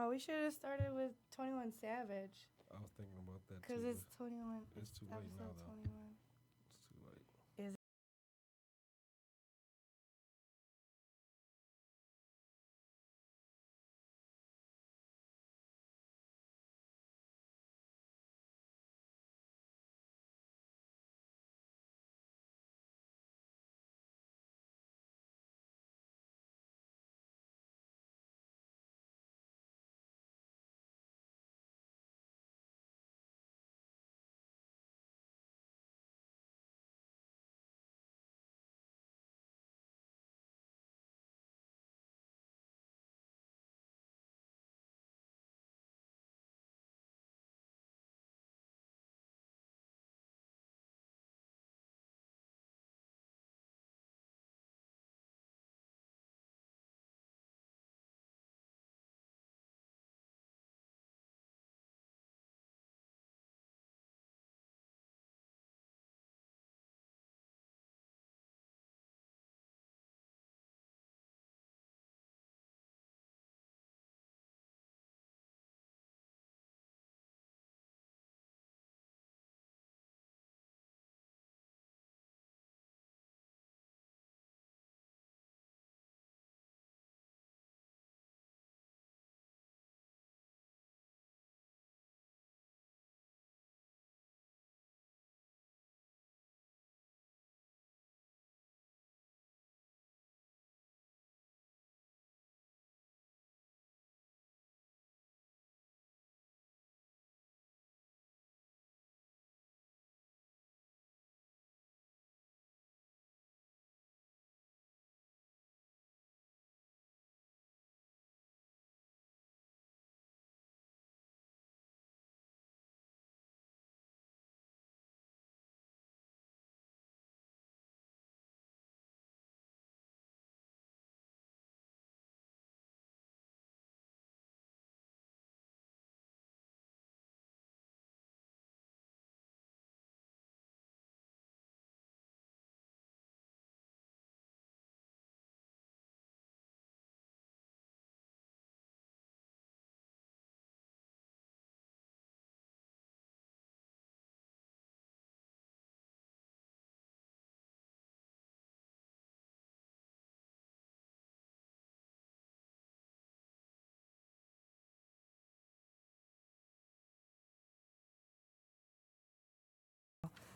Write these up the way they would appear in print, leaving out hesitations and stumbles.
No, we should have started with 21 Savage. I was thinking about that too. Because it's 21. It's too late now, episode though. 21. It's too late. Is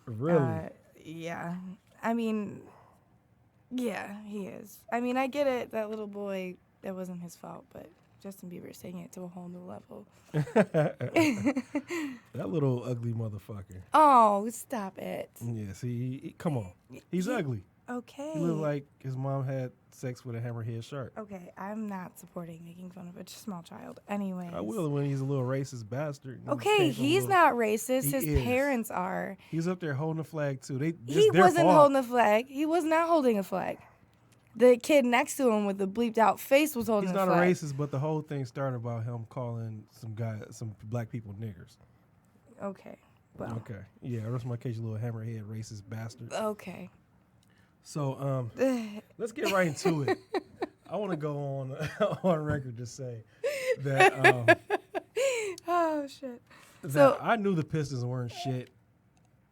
Really? yeah. I mean, yeah, he is. I mean, I get it. That little boy, that wasn't his fault, but Justin Bieber's taking it to a whole new level. That little ugly motherfucker. Oh, stop it. Yeah, see, come on. He's ugly. Okay. He looked like his mom had sex with a hammerhead shark. Okay, I'm not supporting making fun of a small child. Anyways. I will when he's a little racist bastard. Okay, he's not racist. His is. parents are. He's up there holding the flag, too. He wasn't holding a flag. He was not holding a flag. The kid next to him with the bleeped out face was holding a flag. He's not a racist, but the whole thing started about him calling some black people niggers. Okay, well. Okay, yeah, rest my case, you little hammerhead racist bastard. Okay. So, let's get right into it. I want to go on record to say that oh shit. that I knew the Pistons weren't shit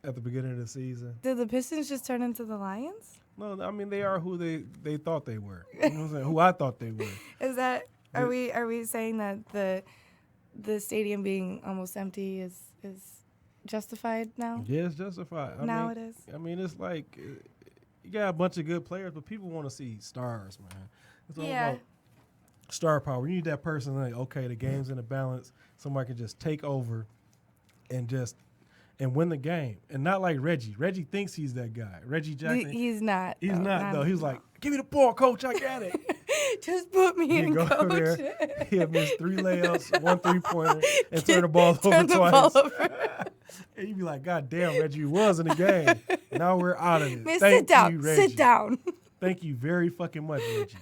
at the beginning of the season. Did the Pistons just turn into the Lions? No, I mean they are who they thought they were. You know what I'm saying? Who I thought they were. Is that are we saying that the stadium being almost empty is justified now? Yeah, it's justified. It is. I mean, it's like you got a bunch of good players, but people want to see stars, man. It's all about star power. You need that person like, okay, the game's in a balance. Somebody can just take over and win the game. And not like Reggie. Reggie thinks he's that guy. Reggie Jackson. He's not. He's not, though. He's like, give me the ball, coach. I got it. Just put me in, go coach. There, he'll miss 3 layups, 1 3-pointer, and turn the ball over twice. And you'd be like, God damn, Reggie was in the game. Now we're out of it. Man, Thank sit down. you, Reggie. Sit down. Thank you very fucking much, Reggie.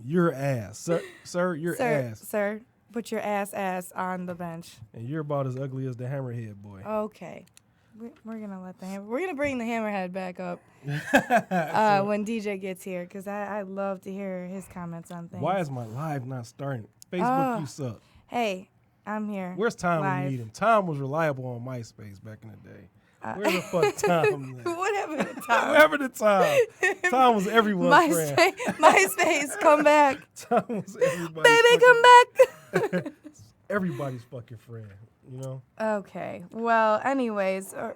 You're ass. Sir, you're ass. Sir, put your ass on the bench. And you're about as ugly as the hammerhead boy. Okay. We're going to we're going to bring the hammerhead back up when DJ gets here, because I love to hear his comments on things. Why is my live not starting? Facebook, you suck. Hey, I'm here. Where's Tom when live. you need him? Tom was reliable on MySpace back in the day. Where the fuck Tom at? What happened to Tom? What happened to Tom? Tom was everyone's friend. MySpace, come back. Tom was everybody's Baby, come back. everybody's fucking friend, you know? Okay. Well, anyways. So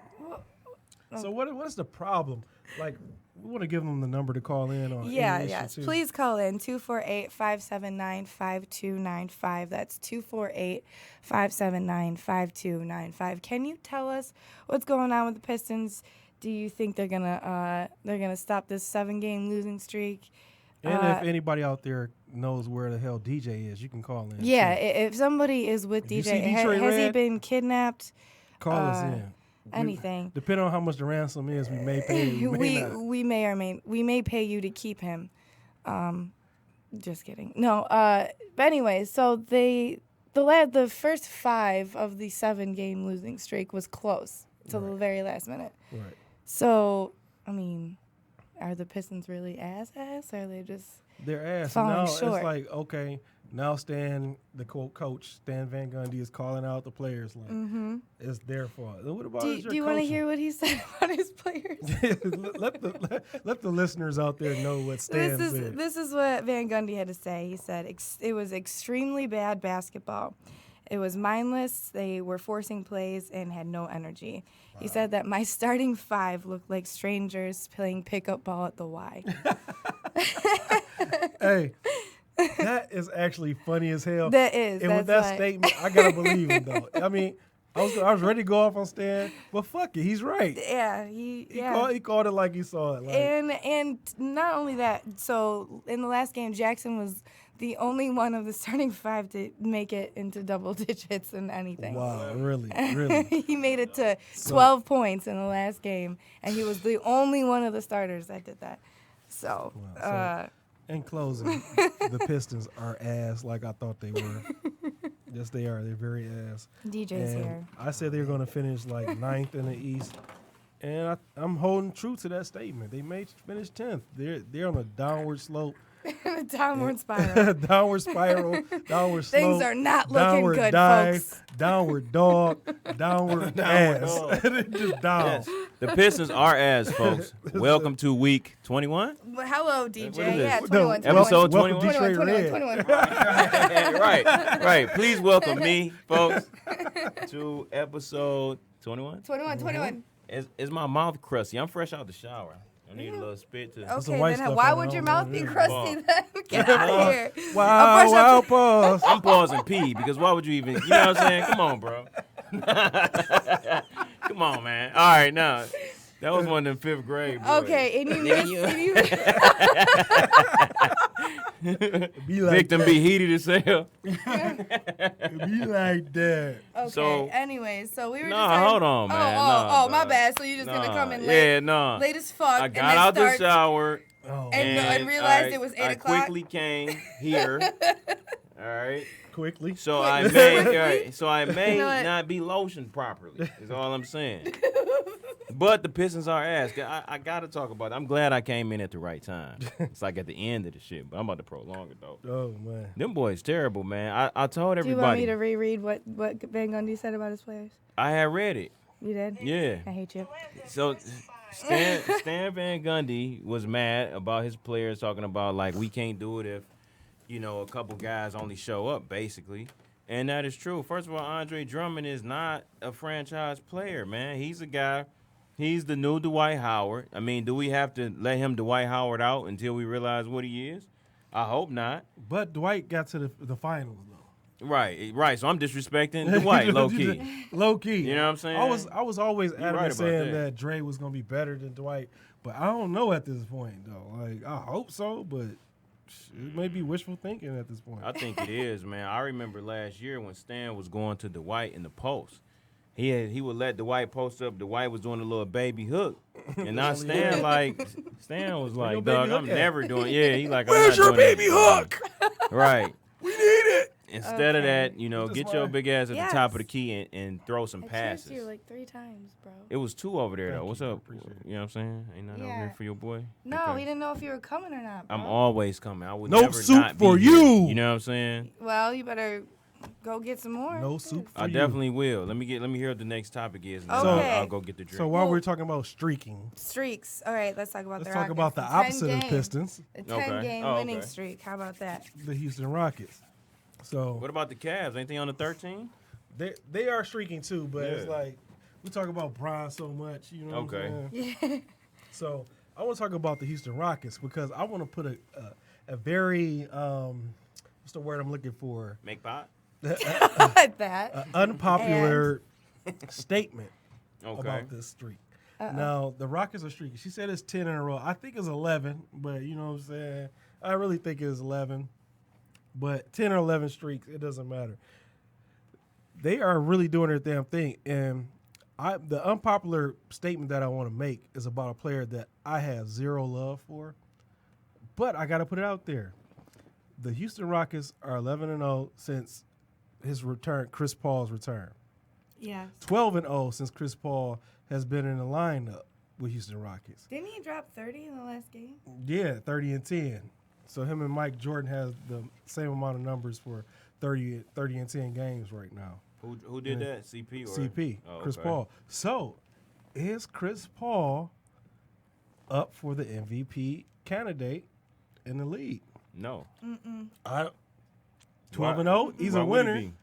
what is the problem? Like, we want to give them the number to call in on. Yes. Too. Please call in 248-579-5295. That's 248-579-5295. Can you tell us what's going on with the Pistons? Do you think they're gonna stop this 7-game losing streak? And if anybody out there knows where the hell DJ is, you can call in. Yeah, too. if somebody is with If DJ, you see has he Red, been kidnapped? Call us in. Anything. Depending on how much the ransom is, we may pay you. We may pay you to keep him. Just kidding. No. But anyway, so the first 5 of the 7-game losing streak was close till the very last minute. Right. So I mean, are the Pistons really ass, or are they just their ass? falling now short? It's like, okay, now Stan, the coach, Stan Van Gundy is calling out the players like it's their fault. What about do you want to hear what he said about his players? let the listeners out there know what Stan said. This is what Van Gundy had to say. He said it was extremely bad basketball. It was mindless. They were forcing plays and had no energy. He said that my starting 5 looked like strangers playing pickup ball at the Y. Hey, that is actually funny as hell. That is. And with that statement, I gotta believe him though. I mean, I was ready to go off on Stan, but fuck it, he's right. Yeah, He called it like he saw it. Like, and not only that. So in the last game, Jackson was the only one of the starting 5 to make it into double digits in anything. Wow, really, really. He made it to 12 points in the last game, and he was the only one of the starters that did that. So, in closing, the Pistons are ass like I thought they were. Yes, they are. They're very ass. DJ's and here. I said they were going to finish like 9th in the East, and I'm holding true to that statement. They may finish 10th. They're on a downward slope. Downward spiral. Downward spiral. Downward slope. Things are not looking downward good, dive, folks. Downward dog. Downward ass. Just down. Yes. The Pistons are ass, folks. Welcome to week 21. Well, hello, DJ. What is this? Yeah, No, 21. Episode welcome 21. Detroit 21. Red. right. Please welcome me, folks, to episode 21. 21. Is my mouth crusty? I'm fresh out the shower. I need a little spit to. Okay, white then stuff why on would it. your I mouth don't be know. crusty then? Get out of here. Wow, pause. I'm pausing pee because why would you even? You know what I'm saying? Come on, bro. Come on, man. All right, now that was one of them 5th grade boys. Okay, and you Be like Victim that. be heated as hell. Be like that. Okay. So- anyways, so we were Nah, just hold on, man. Oh, my dog. bad. So you're just gonna come in late, Yeah, no. late as fuck, I and got then out the start shower Oh, and realized it was 8 o'clock. I quickly came here. All right. quickly. So I may, You know what? not be lotioned properly. Is all I'm saying. But the Pistons are ass. I gotta talk about it. I'm glad I came in at the right time. It's like at the end of the shit, but I'm about to prolong it though. Oh man. Them boys terrible, man. I told Do you everybody. want me to reread what Van Gundy said about his players? I had read it. You did? Yeah. I hate you. So Stan Van Gundy was mad about his players talking about like we can't do it if, you know, a couple guys only show up basically. And that is true. First of all, Andre Drummond is not a franchise player, man. He's a guy. He's the new Dwight Howard. I mean, do we have to let him Dwight Howard out until we realize what he is? I hope not. But Dwight got to the finals though. Right. So I'm disrespecting Dwight, low key. Low key. You know what I'm saying? I was always You're adamant right about saying that. that Dre was gonna be better than Dwight, but I don't know at this point though. Like I hope so, but it may be wishful thinking at this point. I think it is, man. I remember last year when Stan was going to Dwight in the post. He would let Dwight post up. Dwight was doing a little baby hook, and now Stan was like, your dog, baby I'm hook at?" never doing. Yeah, he like, Where's I'm your not doing baby that. hook? Right. We need it. Instead of Okay. that, you know, That's get your why- big ass at the top of the Yes. key and throw some I passes. cheered you like 3 times, bro. It was 2 over there Thank though. What's you. up? Appreciate it. You know what I'm saying? Ain't nothing over Yeah. here for your boy. No, Okay. we didn't know if you were coming or not, bro. I'm always coming. I would No never soup not be for here. you. You know what I'm saying? Well, you better go get some more. No soup for I you. definitely will. Let me hear what the next topic is, and then Okay. I'll go get the drink. So while Well- we're talking about streaking, Streaks. All right, let's talk about let's the talk Rockets. about the 10 opposite of game. Pistons, The Okay. 10-game Oh, winning okay. streak. How about that? the Houston Rockets. So What about the Cavs? Ain't they on the 13? they are streaking too, but it's Yeah. like we talk about Bron so much, you know. Okay. What I'm saying? So I want to talk about the Houston Rockets because I want to put a very what's the word I'm looking for? Make pot? that. Unpopular statement Okay. about this streak. Now the Rockets are streaking. She said it's 10 in a row. I think it's 11, but you know what I'm saying. I really think it's 11, but 10 or 11 streaks, it doesn't matter. They are really doing their damn thing, and the unpopular statement that I want to make is about a player that I have zero love for, but I got to put it out there. The Houston Rockets are 11-0 since his return, Chris Paul's return. Yes. 12-0 since Chris Paul has been in the lineup with Houston Rockets. Didn't he drop 30 in the last game? Yeah, 30-10. So him and Mike Jordan has the same amount of numbers for 30 and 10 games right now. Who did that? CP or CP, Oh, Chris okay. Paul. So is Chris Paul up for the MVP candidate in the league? No. 12-0, he's Why a would he winner. be?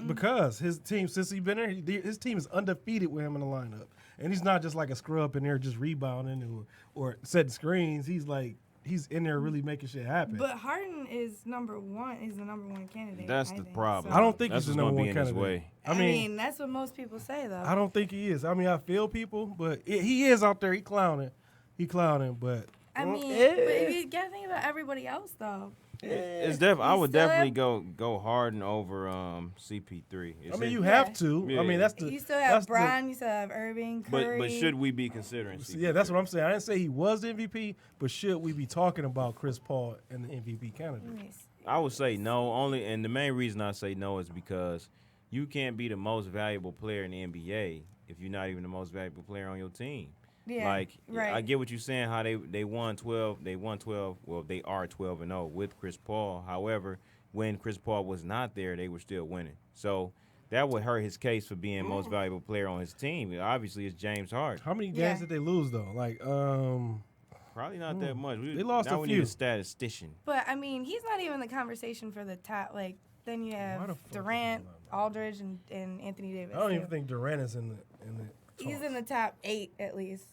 Because his team, since he's been there, his team is undefeated with him in the lineup. And he's not just like a scrub in there just rebounding or setting screens. He's in there really making shit happen. But Harden is number one. Is the number one candidate. That's I the think. problem. So- I don't think That's he's the what's number gonna one be in his candidate. way. I mean, that's what most people say, though. I don't think he is. I mean, I feel people, but he is out there. He clowning, but I mean, but if you gotta think about everybody else, though. It's I He's would still definitely go Harden over CP3. I mean, you have Yeah. to. Yeah. I mean, that's the. You still that's have the- Bron. You still have Irving, Curry. But should we be considering CP3? Yeah, that's what I'm saying. I didn't say he was the MVP, but should we be talking about Chris Paul and the MVP candidate? Yes. I would say no. And the main reason I say no is because you can't be the most valuable player in the NBA if you're not even the most valuable player on your team. Yeah. Like right. I get what you're saying. How they won 12. They won 12. Well, they are 12-0 with Chris Paul. However, when Chris Paul was not there, they were still winning. So that would hurt his case for being most valuable player on his team. Obviously, it's James Harden. How many games Yeah. did they lose though? Like, Probably not that much. They lost now a we few. need a statistician. But I mean, he's not even in the conversation for the top. Like, then you Why have the fuck is Durant, he not? Aldridge, and Anthony Davis. I don't too. even think Durant is in the. He's talks. in the top 8 at least.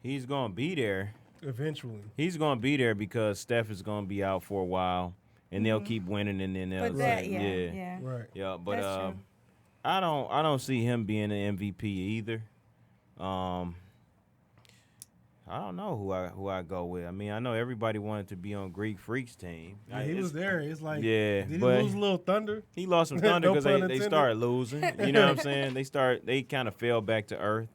He's gonna be there. Eventually. He's gonna be there because Steph is gonna be out for a while, and they'll keep winning, and then they'll But say, that, yeah. Right. yeah. But That's true. I don't see him being an MVP either. I don't know who I go with. I mean, I know everybody wanted to be on Greek Freak's team. Yeah, he was there. It's like, Yeah, did he but- lose a little thunder? He lost some thunder No because pun they intended. started losing. You know what I'm saying? They kind of fell back to earth,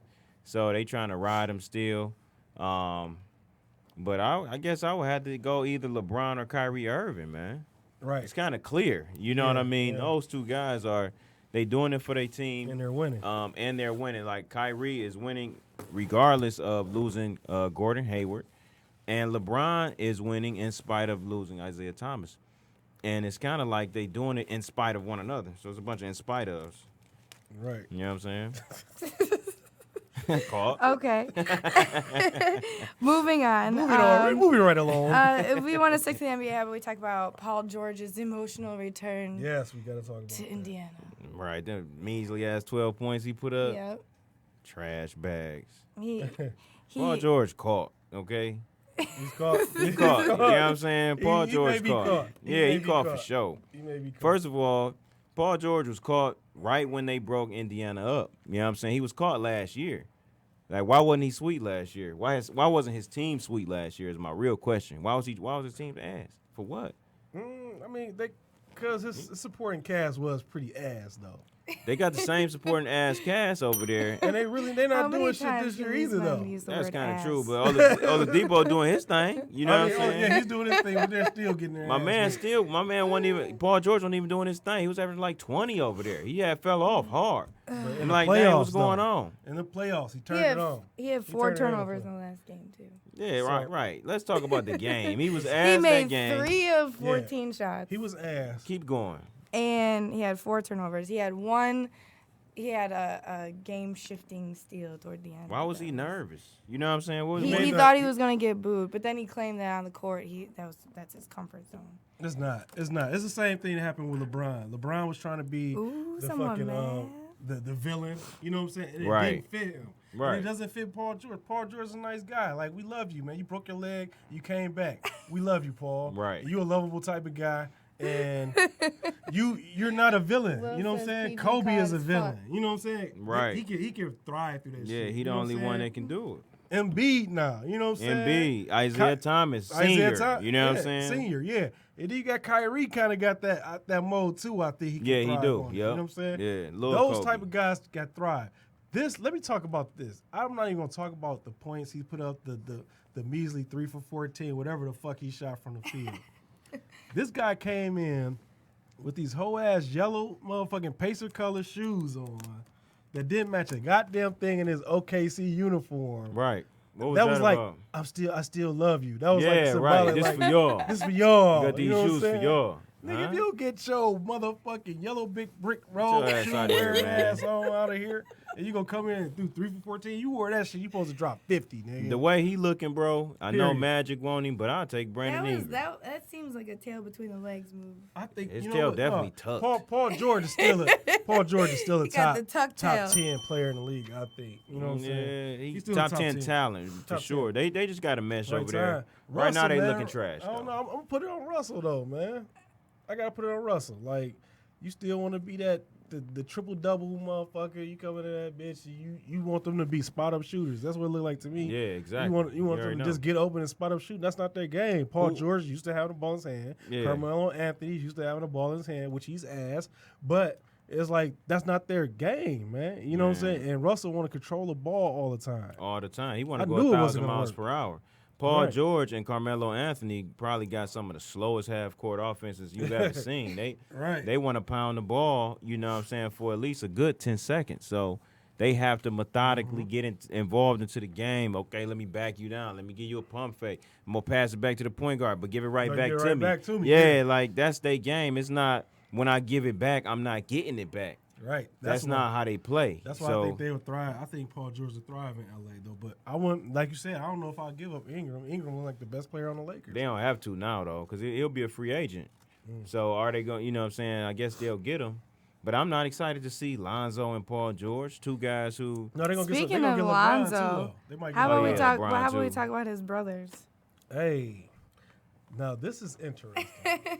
so they trying to ride him still. But I guess I would have to go either LeBron or Kyrie Irving, man. Right. It's kind of clear. You know what Yeah, I mean? yeah. Those two guys they doing it for their team. And they're winning. And they're winning. Like Kyrie is winning regardless of losing Gordon Hayward, and LeBron is winning in spite of losing Isaiah Thomas. And it's kind of like they doing it in spite of one another. So it's a bunch of in spite ofs. Right. You know what I'm saying? Caught. Okay. Moving on. Moving right along. If we want to stick to the NBA, how about we talk about Paul George's emotional return Yes, we got to talk about to that. Indiana? Right. That measly ass 12 points he put up. Yep. Trash bags. He Paul George caught, okay? He's caught. He caught. You know what I'm saying? Paul He George may be caught. caught. Yeah, may he be caught for caught. sure. He may be caught. First of all, Paul George was caught right when they broke Indiana up. You know what I'm saying? He was caught last year. Like, why wasn't he sweet last year? Why wasn't his team sweet last year is my real question. Why was his team ass? For what? I mean, because his supporting cast was pretty ass though, They got the same supporting ass cast over there. and they're How not many doing shit times this year can these either men though. use the That's word kind of ass? true, but Oladipo doing his thing. You know what I'm saying? Yeah, he's doing his thing, but they're still getting their My ass man wasn't even, Paul George wasn't even doing his thing. He was averaging like 20 over there. He had fell off hard. beat. And like, dang, what's going on? In the playoffs, he He turned it had, on. he had He 4 turned it on. turnovers in the last game too. Yeah, So- right. Let's talk about the game. He was ass He that made game. 3 of 14 shots. He was ass. Keep going. and he had 4 turnovers. He had a game-shifting steal toward the end. Why was he nervous? You know what I'm saying? What was He thought he was gonna get booed, but then he claimed that on the court that's his comfort zone. It's not. It's the same thing that happened with LeBron. LeBron was trying to be the fucking the villain. You know what I'm saying? And it didn't fit him. Right. And it doesn't fit Paul George. Paul George is a nice guy. Like, we love you, man. You broke your leg. You came back. We love you, Paul. Right. You a lovable type of guy. And you're not a villain. Will you know what I'm says saying? PG Kobe is a as villain. fuck. You know what I'm saying? Right. He can thrive through that shit. Yeah, he you the know only what I'm one saying? that can do it. Embiid now. You know what I'm saying? Embiid, Isaiah Thomas, senior. You know what I'm saying? Senior, yeah. And then you got Kyrie kind of got that mode too. I think he can Yeah, thrive he do. on it. Yep. You know what I'm saying? Yeah, those Kobe. type of guys got thrive. Let me talk about this. I'm not even gonna talk about the points he put up, the measly 3 for 14, whatever the fuck he shot from the field. This guy came in with these whole ass yellow motherfucking Pacer color shoes on that didn't match a goddamn thing in his OKC uniform. Right. What was that was like, about? I still love you. That was like Yeah, symbolic. right. This like, for y'all. This for y'all. You got these know what I'm shoes for saying? y'all. Nigga, Huh? if you get your motherfucking yellow big brick your road ass shoe outta here, wearing man. ass on out of here, and you gonna come in and do 3 for 14, you wore that shit, you supposed to drop 50, nigga. The way he looking, bro, I know Period. Magic want him, but I'll take Brandon Ingram. That seems like a tail between the legs move. I think His you know tail what? definitely No, tucked. Paul George is still a He got the tuck tail. top 10 player in the league, I think. You know what I'm saying? Yeah, he's still top 10 talent for Top sure. 10. They just got a mesh Right over there. time. Right now Russell, they man, looking trash. I don't though. know. I'm gonna put it on Russell though, man. I gotta put it on Russell. Like, you still want to be the triple double motherfucker. You come into that bitch. You want them to be spot up shooters. That's what it look like to me. Yeah, exactly. You want them already to know. just get open and spot up shooting. That's not their game. Paul Who- George used to have the ball in his hand. Yeah. Carmelo Anthony used to have the ball in his hand, which he's ass. But it's like that's not their game, man. You know what I'm Man. saying? And Russell want to control the ball all the time. all the time. He want I to go knew it 1,000 wasn't gonna miles work. per hour. Paul Right. George and Carmelo Anthony probably got some of the slowest half-court offenses you've ever seen. Right. They want to pound the ball, you know what I'm saying, for at least a good 10 seconds. So they have to methodically get involved into the game. Okay, let me back you down. Let me give you a pump fake. I'm going to pass it back to the point guard, but give it right, But back, give it to right me. back to me, Yeah, yeah. like that's their game. It's not when I give it back, I'm not getting it back. Right. That's why- not how they play. That's why so, I think they would thrive. I think Paul George would thrive in LA though. But I wouldn't, like you said, I don't know if I'll give up Ingram. Ingram was like the best player on the Lakers. They don't have to now, though, because he'll be a free agent. So are they going, you know what I'm saying? I guess they'll get him. But I'm not excited to see Lonzo and Paul George, two guys who. No, they're gonna Speaking get, they gonna of get LeBron Lonzo, too, though. They might get How about Oh, we yeah, talk? LeBron, How about we too. talk about his brothers? Hey, now this is interesting.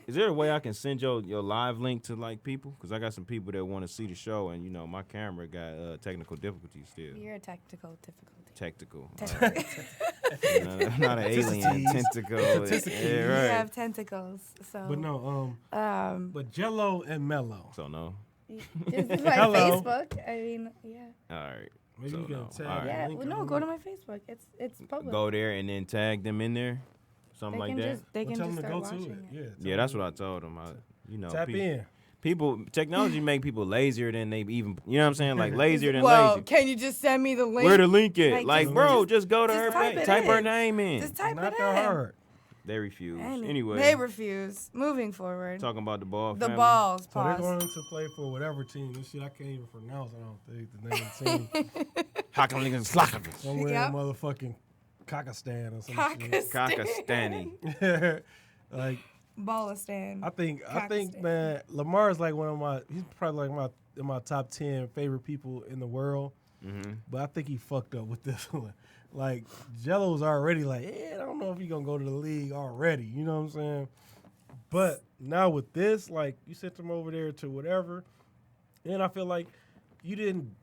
Is there a way I can send your live link to, like, people? Because I got some people that want to see the show, and, you know, my camera got technical difficulties still. You're a technical difficulty. Tactical. Technical. Not an alien. Tentacle. Yeah, You right. have tentacles, so. But no, Um, but Jello and Mello. So, no. this is my Hello. Facebook. I mean, yeah. All right. Maybe So, you can no. tag All right. Yeah, link well, on no, it. go to my Facebook. It's public. Go there and then tag them in there. Something They like can that. just they Well, can tell just them to start go to watching it. it. Yeah, Yeah, that's what I told them. You know, Tap in. Technology make people lazier than they even, you know what I'm saying? Like lazier than Well, lazy. can you just send me the link? Where the link at? Like, Like, just- bro, just go to just her type page. it Type her in. name in. Just type Not it that in. hard. They refuse. And Anyway, they refuse. Moving forward. talking about the ball. The family. balls. So they're Pause. going to play for whatever team. This shit I can't even pronounce. I don't think the name of the team. Somewhere Yep. in motherfucking Kakistan or some shit. Kakistani. Like Ballistan. I think Kakistan. man, Lamar is like he's probably like in my top 10 favorite people in the world. Mm-hmm. But I think he fucked up with this one. Like Jello's already like, I don't know if he's gonna go to the league already. You know what I'm saying? But now with this, like you sent him over there to whatever, and I feel like you didn't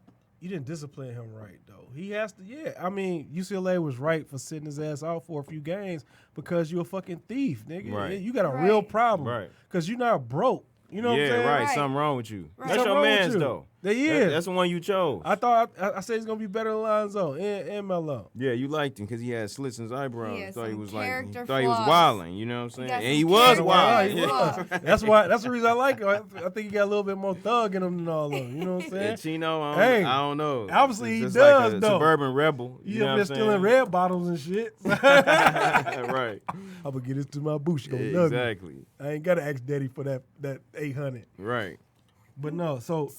discipline him right though. He has to. Yeah, I mean UCLA was right for sitting his ass out for a few games because you're a fucking thief, nigga. Right. You got a Right. real problem, Right. Because you're not broke. You know what I'm Yeah, saying? right. Right. Something wrong with you. Right. That's Something your wrong with man's you. though. He is. That's the one you chose. I thought I said he's gonna be better than Lonzo and Melo. Yeah, you liked him because he had slits in his eyebrows. He had Thought he some was character thought he was flaws. wilding. You know what I'm saying? got And some he was character wilding. flaws. That's the reason I like him. I think he got a little bit more thug in him than all of them. You know what I'm saying? And Chino, Hey, I don't know. obviously It's he just does, like a though. suburban rebel. You You know up what there I'm stealing saying? red bottles and shit. Right. I'm gonna get this to my boo. She gonna love me. Exactly. I ain't gotta ask daddy for that 800. Right. But no, so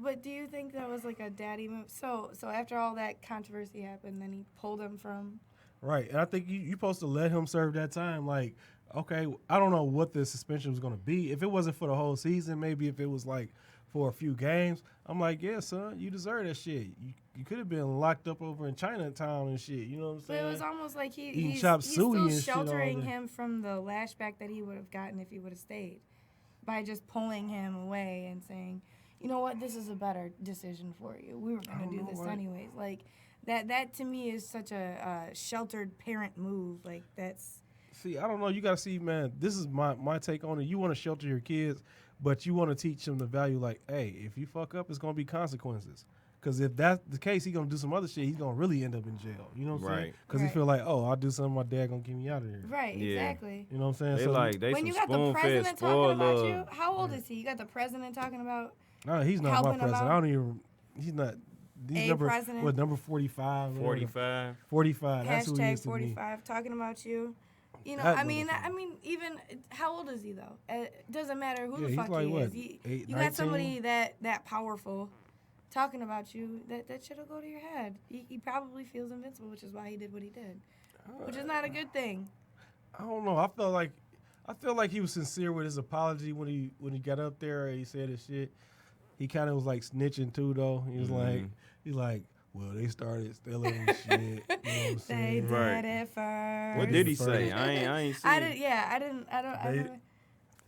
But do you think that was like a daddy move? So after all that controversy happened, then he pulled him from. right, and I think you supposed to let him serve that time. Like, okay, I don't know what the suspension was gonna be. If it wasn't for the whole season, maybe if it was like for a few games, I'm like, yeah, son, you deserve that shit. You could have been locked up over in Chinatown and shit. You know what I'm But saying? it was almost like Eating he's chop still suey and shit all sheltering day. him from the lashback that he would have gotten if he would have stayed, by just pulling him away and saying, you know what, this is a better decision for you. We were gonna do this anyways. Like that to me is such a sheltered parent move. Like that's. See, I don't know. You got to see, man, this is my take on it. You want to shelter your kids, but you want to teach them the value like, hey, if you fuck up, it's going to be consequences. Because if that's the case, he's going to do some other shit. He's going to really end up in jail. You know what I'm saying? Right. Because he feel like, oh, I'll do something, my dad going to get me out of here. Right, Yeah. exactly. You know what I'm saying? They When some you got the spoon-fed, president talking spoiled about love. you, how old is he? You got the president talking about. No, he's not helping my him president. out? I don't even, he's not. He's A number, president? what, number 45? whatever. 45. 45. That's who he Hashtag is to me. 45 talking about you. You know, That I mean, motherfucker. even how old is he though? It doesn't matter who Yeah, the he's fuck like, he what, is. 8, You 19? got somebody that powerful talking about you. That shit'll go to your head. He probably feels invincible, which is why he did what he did, which is not a good thing. I don't know. I feel like he was sincere with his apology when he got up there and he said his shit. He kind of was like snitching too, though. He was like, well, they started stealing and shit. You know what I'm They saying? did Right. it first. What did he say? I ain't seen. I don't.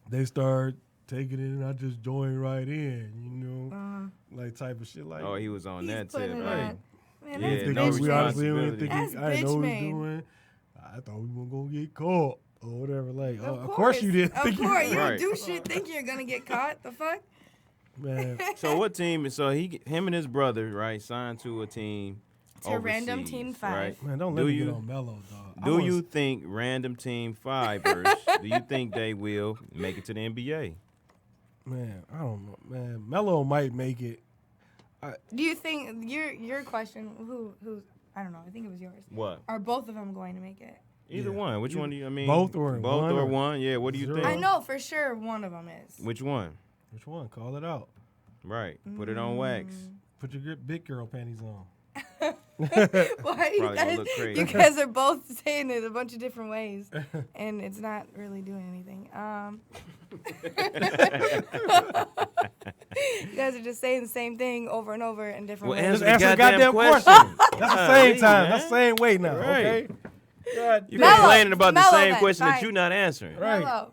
They started taking it, and I just joined right in. You know, like type of shit. Like, Oh, he was on He's that putting tip. it Right. on. Man, Yeah, that's think no bitch we made. honestly didn't think That's I didn't know bitch what he made. was doing. I thought we weren't gonna get caught or whatever. Like, Of course you didn't. Of think course, you Right. don't do shit thinking you're gonna get caught. The fuck? Man, So what team? So him and his brother, right, signed to a team. To Random overseas, Team 5. Right? man, don't let Do me you- get on Melo, dog. Do you think Random Team Fivers? Do you think they will make it to the NBA? Man, I don't know. Man, Melo might make it. Do you think your question? Who? I don't know. I think it was yours. What? Are both of them going to make it? Either Yeah. one. Which one do you? I mean, Both or both one or or one. Yeah. What do you zero? think? I know for sure one of them is. Which one? Which one? Call it out. Right. Put it on wax. Put your big girl panties on. Why? Probably gonna You look guys, crazy. you guys are both saying it a bunch of different ways, and it's not really doing anything. You guys are just saying the same thing over and over in different Well, ways. answer Just the answer the goddamn goddamn question. That's the same time. That's the same way now. Right. Okay. God You Mello. complaining about the Mello same then, question that fine. you're not answering. Right. Mello.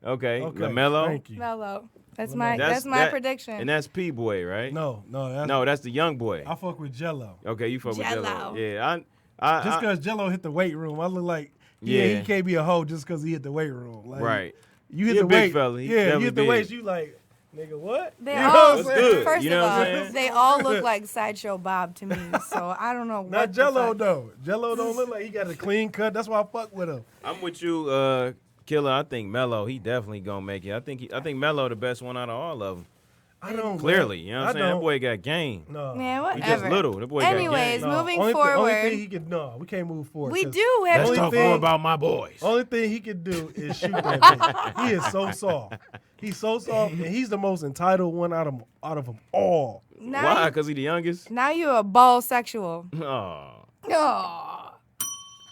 Okay. Okay. LaMelo. Thank you. Mello. That's Mello. my that's my that- prediction. And that's P Boy, right? No, that's, No, that's the young boy. I fuck with Jello. Okay, you fuck with Jello. Jello. Yeah, I Just because Jello hit the weight room, I look like Yeah. he can't be a hoe just because he hit the weight room. Like, right. You hit He a the big weight, fella. He yeah. definitely You hit the big. weight, you like, nigga, what? They You know all, what I'm What's saying? good? First You know of what I'm all, saying? they all look like Sideshow Bob to me. So I don't know what. Not the Jello fuck. though. Jello don't look like he got a clean cut. That's why I fuck with him. I'm with you, Killer. I think Melo, he definitely gonna make it. I think Melo the best one out of all of them. I don't Clearly, you know what I'm I saying? That don't. boy got game. No. Man, He whatever. just little. That boy got Anyways, game. No. moving only forward. only thing he can we can't move forward. We 'cause do have Let's to talk move more about my boys. Only thing he can do is shoot that bitch. He is so soft. He's so soft, and he's the most entitled one out of them all. Now Why? you- Because he the youngest? Now you a ball sexual. Oh, Oh.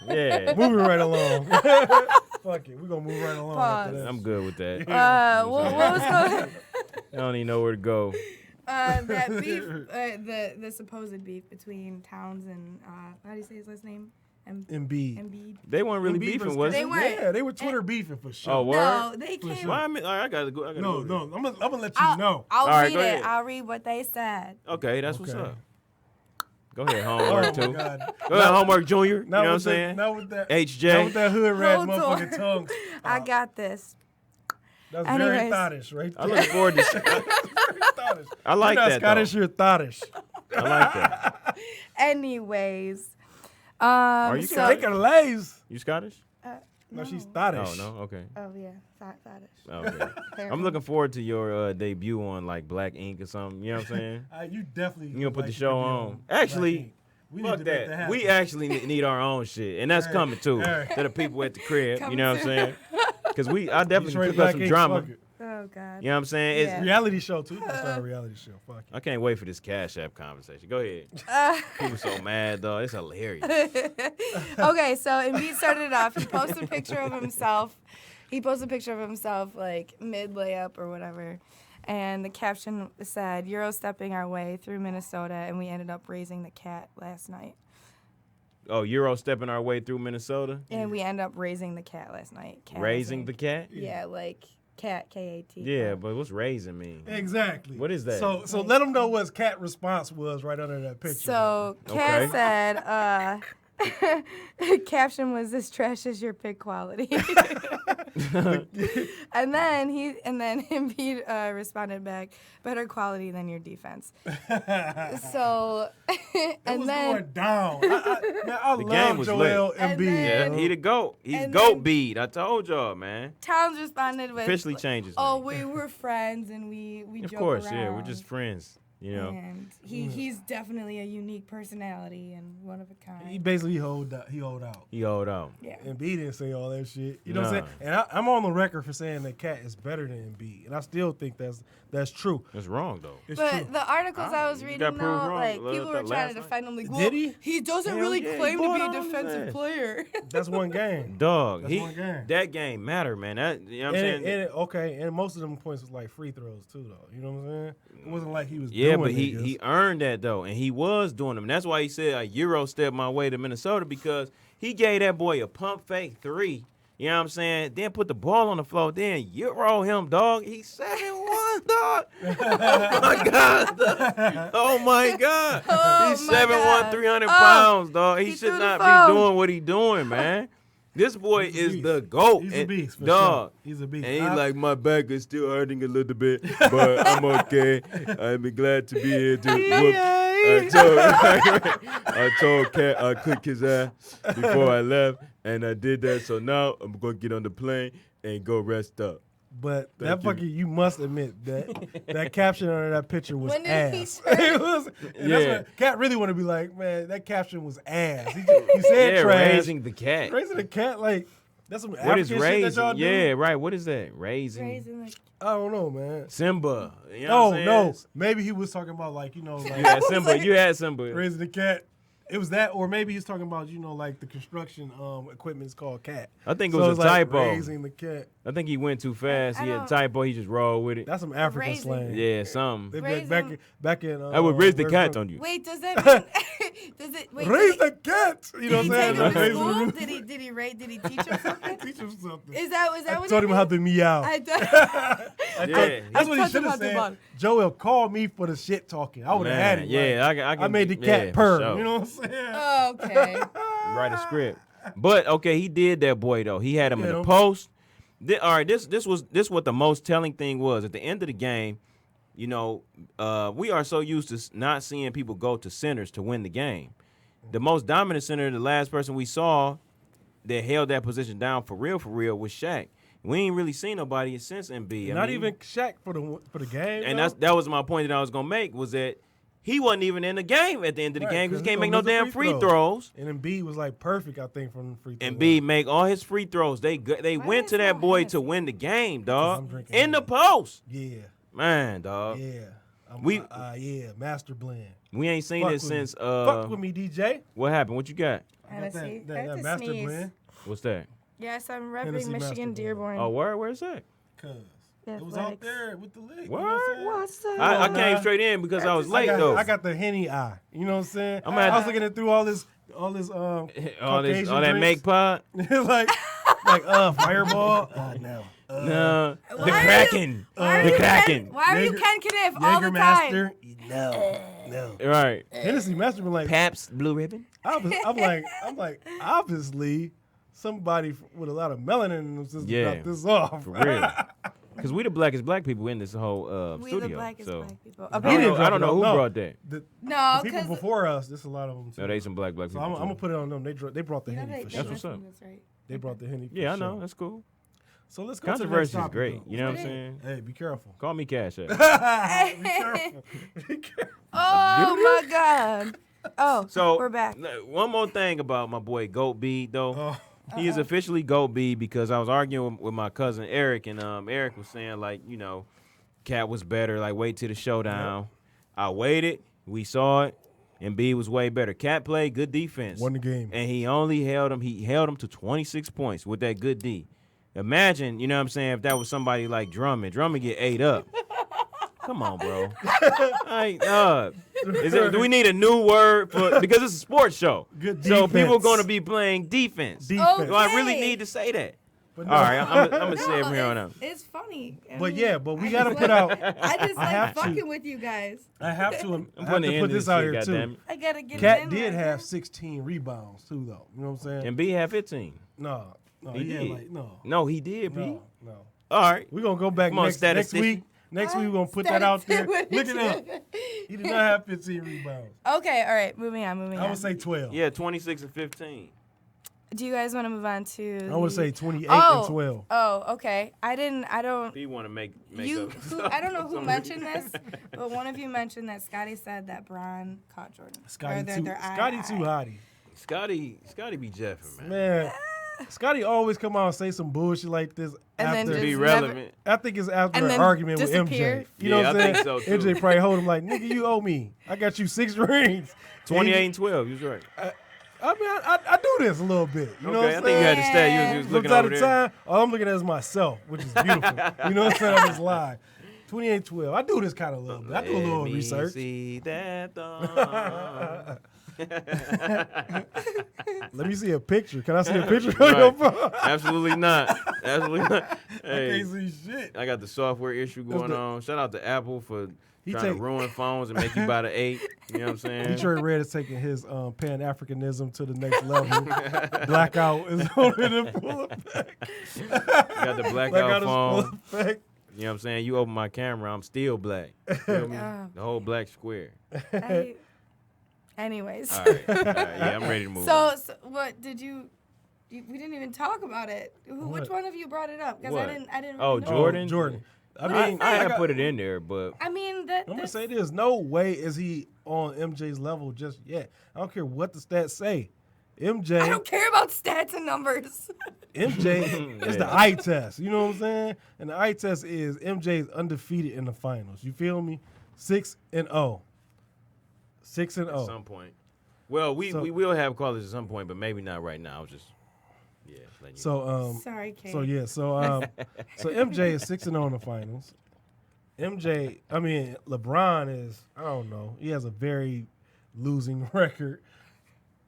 yeah. Moving right along. Fuck it, we're gonna move right along. After Pause. that. I'm good with that. What was going? I don't even know where to go. That beef, the supposed beef between Towns and how do you say his last name? Embiid. Embiid. They weren't really Embiid beefing, was They it? weren't. Yeah, they were Twitter beefing for sure. Oh, word? No, they For can't. sure. Well, I mean, all right, I gotta go. No, go I'm gonna let you know. I'll All right, read go it. ahead. I'll read what they said. Okay, that's what's Okay. up. Go ahead, Oh homework my too. God. Go ahead, homework junior. You know what I'm saying? Not with that. HJ. Not with that hood rat Hold on. motherfucking tongue. I got this. That's very Anyways. thottish, right I there. look forward to. Thottish. I like you're not that, Scottish, though. you're thottish. I like that. Anyways. Are you so, Take her lays. You Scottish? No, she's thottish. Oh no. Okay. Oh, yeah. Thottish. Okay. I'm Apparently. looking forward to your debut on like Black Ink or something. You know what I'm saying? You definitely. You gonna put like the show to be on? Black Actually, Ink. We fuck need to make that. happen. We actually need our own shit, and that's coming too. Hey. To the people at the crib. Coming You know what I'm saying? Because I definitely Detroit cook up Black some Ink, drama. fuck it. Oh, God. You know what I'm saying? Yeah. Reality show too. Let's start a reality show. Fuck it. I can't wait for this Cash App conversation. Go ahead. People so mad though. It's hilarious. Okay, so Embiid started it off. He posted a picture of himself. Like mid layup or whatever. And the caption said, Euro stepping our way through Minnesota, and we ended up raising the cat last night. Oh, Euro stepping our way through Minnesota? And we ended up raising the cat last night. Cat, I Raising the think. cat? Yeah, like cat, K-A-T. Yeah, but what's raising mean? Exactly. What is that? So let them know what his cat response was right under that picture. So Cat said, caption was as trash as your pick quality. and then Embiid responded back, better quality than your defense. So it and was then going down. I The game love was Joel lit. And Embiid. then- Yeah, he the GOAT. He's And GOAT then- beat. I told y'all, man. Towns responded with, Officially changes. "Oh, we were friends and we Of joke course, around. yeah, we're just friends. You know. And he's definitely a unique personality and one of a kind. He basically hold out. He hold out. Yeah. Embiid didn't say all that shit. You know what I'm Nah. saying? And I'm on the record for saying that Cat is better than Embiid, and I still think that's true. That's wrong though. It's But true. the articles I was You reading, got proved though, wrong like people were last trying to night. defend him. Like, Did well, he? he doesn't Hell really yeah, he claim to bought be a on his defensive ass. player. That's one game. Dog, That's one game. that game matter, man. That you know what I'm And, saying? okay, and most of them points was like free throws too, though. You know what I'm saying? It wasn't like he was Yeah, doing but niggas. he earned that though, and he was doing them. That's why he said a Euro stepped my way to Minnesota because he gave that boy a pump fake 3. You know what I'm saying? Then put the ball on the floor. Then Euro him, dog. He's 7'1", dog. Oh my god. Dog. Oh my god. Oh, He's my 7'1", God. 300 Oh, pounds, dog. He he should threw the not phone. be doing what he doing, man. This boy He's a is beast. the GOAT. He's a And- beast, for dog. sure. He's a beast. And he's I- like, my back is still hurting a little bit, but I'm okay. I'm glad to be here to whoop. I told Cat I cooked his ass before I left, and I did that. So now I'm gonna get on the plane and go rest up. But Thank that fucking, you must admit that caption under that picture was When did he ass. start? It was, and Yeah. that's what Cat really want to be like, man, that caption was ass. He said Yeah, trash. raising the cat. Raising the cat, like, that's some What African is shit that raising? y'all do. Yeah, right. What is that? Raising. Raising the I don't know, man. Simba. You know what I'm No. saying? Maybe he was talking about, like, You had Simba. You had Simba. raising the cat. It was that, or maybe he's talking about, like the construction equipment is called cat. I think it So was a it's like typo. raising the cat. I think he went too fast. I He had a don't- typo. He just rolled with it. That's some African Raising- slang. Yeah, something. They Raising- back in. I would raise the where's cat from- on you. Wait, does that mean? Does it? Wait, Raise did the cat. You know he what I'm take saying? him to Raising school? the- Did he? Did he rate? Did he teach him something? Teach him something. Is that I what? taught it him how means? to meow. I done. Yeah. That's what he taught him should how have to said. bark. Joel called me for the shit talking. I would have had Man, it. yeah, like, I I made the yeah, cat for purr. sure. You know what I'm saying? Oh, okay. Write a script. But okay, he did that boy though. He had him in Yeah, the them- post. All right, this what the most telling thing was at the end of the game. We are so used to not seeing people go to centers to win the game. The most dominant center, the last person we saw that held that position down for real, was Shaq. We ain't really seen nobody since Embiid. Not even Shaq for the game. And though? that was my point that I was gonna make was that he wasn't even in the game at the end of the Right, game because 'cause he can't he make no gonna damn miss the free free throws. And Embiid was like perfect, I think, from the free throw. Embiid make all his free throws. They Why went is to that so boy Hennessy? to win the game, I'm dog. drinking In the Hennessy. post, Yeah, man, dog. yeah. Master blend. We ain't seen Fuck this with me. since Fuck with me, DJ. what happened? What you got? I got Hennessy. I that had to master sneeze. blend. What's that? Yes, I'm repping Hennessy Master Michigan Blend. Dearborn. Oh, where's that? Cause The it was out Athletics. there with the league. Word? You know what I'm saying? What's up? I on, came nah. straight in because I was late I got, though. I got the Henny eye. You know what I'm saying? I'm at- I was looking at through all this all Caucasian that make drinks. pot. like Fireball. No. No, the Why are you- Kraken. Why are The you Kraken. Ken, why are you Jaeger- Ken Kniff all the time? Jägermaster. No. Right. Hennessy Master been like, Pabst Blue Ribbon. I'm like, obviously, somebody with a lot of melanin in them just Yeah. got this off. For real. Because we the blackest black people in this whole We studio. the blackest so black people. I Okay. don't know who brought that. The No, people because before us, there's a lot of them. Too. No, they some black So people. I'm too. gonna put it on them. They brought the Henny for That's sure. what's up. Right. They brought the Henny. For Yeah, I know. sure. That's cool. So let's go to the next Controversy is topic, great. though. You know what I'm saying? Hey, be careful. Call me Cash App. Be careful. Be careful. Oh my God. Oh, So we're back. One more thing about my boy Goat B though. Oh, He is officially Goat B because I was arguing with my cousin Eric, and Eric was saying like, you know, Cat was better. Like wait till the showdown. I waited. We saw it, and B was way better. Cat played good defense. won the game. And he only held him. He held him to 26 points with that good D. Imagine, you know what I'm saying, if that was somebody like Drummond. Drummond get ate up. Come on, bro. Do we need a new word for because it's a sports show? Good So defense. people are going to be playing defense. Defense. Do I really Okay. need to say that? But All right, I'm gonna say it from here on out. It's funny. I But mean, yeah, but we I gotta just put like- out. I just I have like to. fucking with you guys. I have to. I'm I have putting the to end put of this this out shit, here goddamn too. it. I gotta get it Cat in did right have now. 16 rebounds too, though. You know what I'm saying? And B had 15. No, He had did. like no, No, he did, B. no. All right. We're gonna go back Come on, next statistician. week. Next week we're gonna put that out there. Look Look it up. He did not have 15 rebounds. Okay, all right, moving on. I would say 12. Yeah, 26 and 15. Do you guys want to move on to? I would say 28 Oh. and 12. Oh, okay. I don't. B want to make You, up. I don't know who some mentioned reason. this, but one of you mentioned that Scotty said that Bron caught Jordan. Scotty Or they're- too. they're eye Scotty to too eye. hottie. Scotty be jeffing, man. Man, Scotty always come out and say some bullshit like this And then after. just Be never- relevant. I think it's after And an then argument disappear. with MJ. You know Yeah, what I I'm think saying? so, too. MJ probably hold him like, nigga, you owe me. I got you 6 rings. 28 and 12. You was right. I mean, I do this a little bit. You know what Okay, I I'm think you saying? had to stay. You was From looking time over to there. time, all I'm looking at is myself, which is beautiful. You know what I'm saying? On this live. 28-12. I do this kind of a little bit. I do a little Let me research. See that thumb. Let me see a picture. Can I see a picture on your Right. phone? Absolutely not. Absolutely not. I Hey, can't see shit. I got the software issue going the- on. Shout out to Apple for He trying to take- ruin phones and make you buy the 8. You know what I'm saying? Detroit Red is taking his Pan-Africanism to the next level. Blackout is on it in full effect. You got the blackout Blackout is phone. full effect. You know what I'm saying? You open my camera, I'm still black. You feel me? Oh. The whole black square. Anyways. All right. Yeah, I'm ready to move on. So what did you? We didn't even talk about it. Which What? one of you brought it up? Because What? I didn't. Oh, really know. Jordan? Jordan. I I mean, had got- put it in there, but I mean that. I'm gonna that's- say this: no way is he on MJ's level just yet. I don't care what the stats say. I MJ, don't care about stats and numbers. MJ is the eye test. You know what I'm saying? And the eye test is MJ's undefeated in the finals. You feel me? 6-0. 6-0. at some point. Well, So- we will have callers at some point, but maybe not right now. I was just letting you know. So Sorry, Kate. So yeah, so MJ is 6-0 in the finals. LeBron is, I don't know, he has a very losing record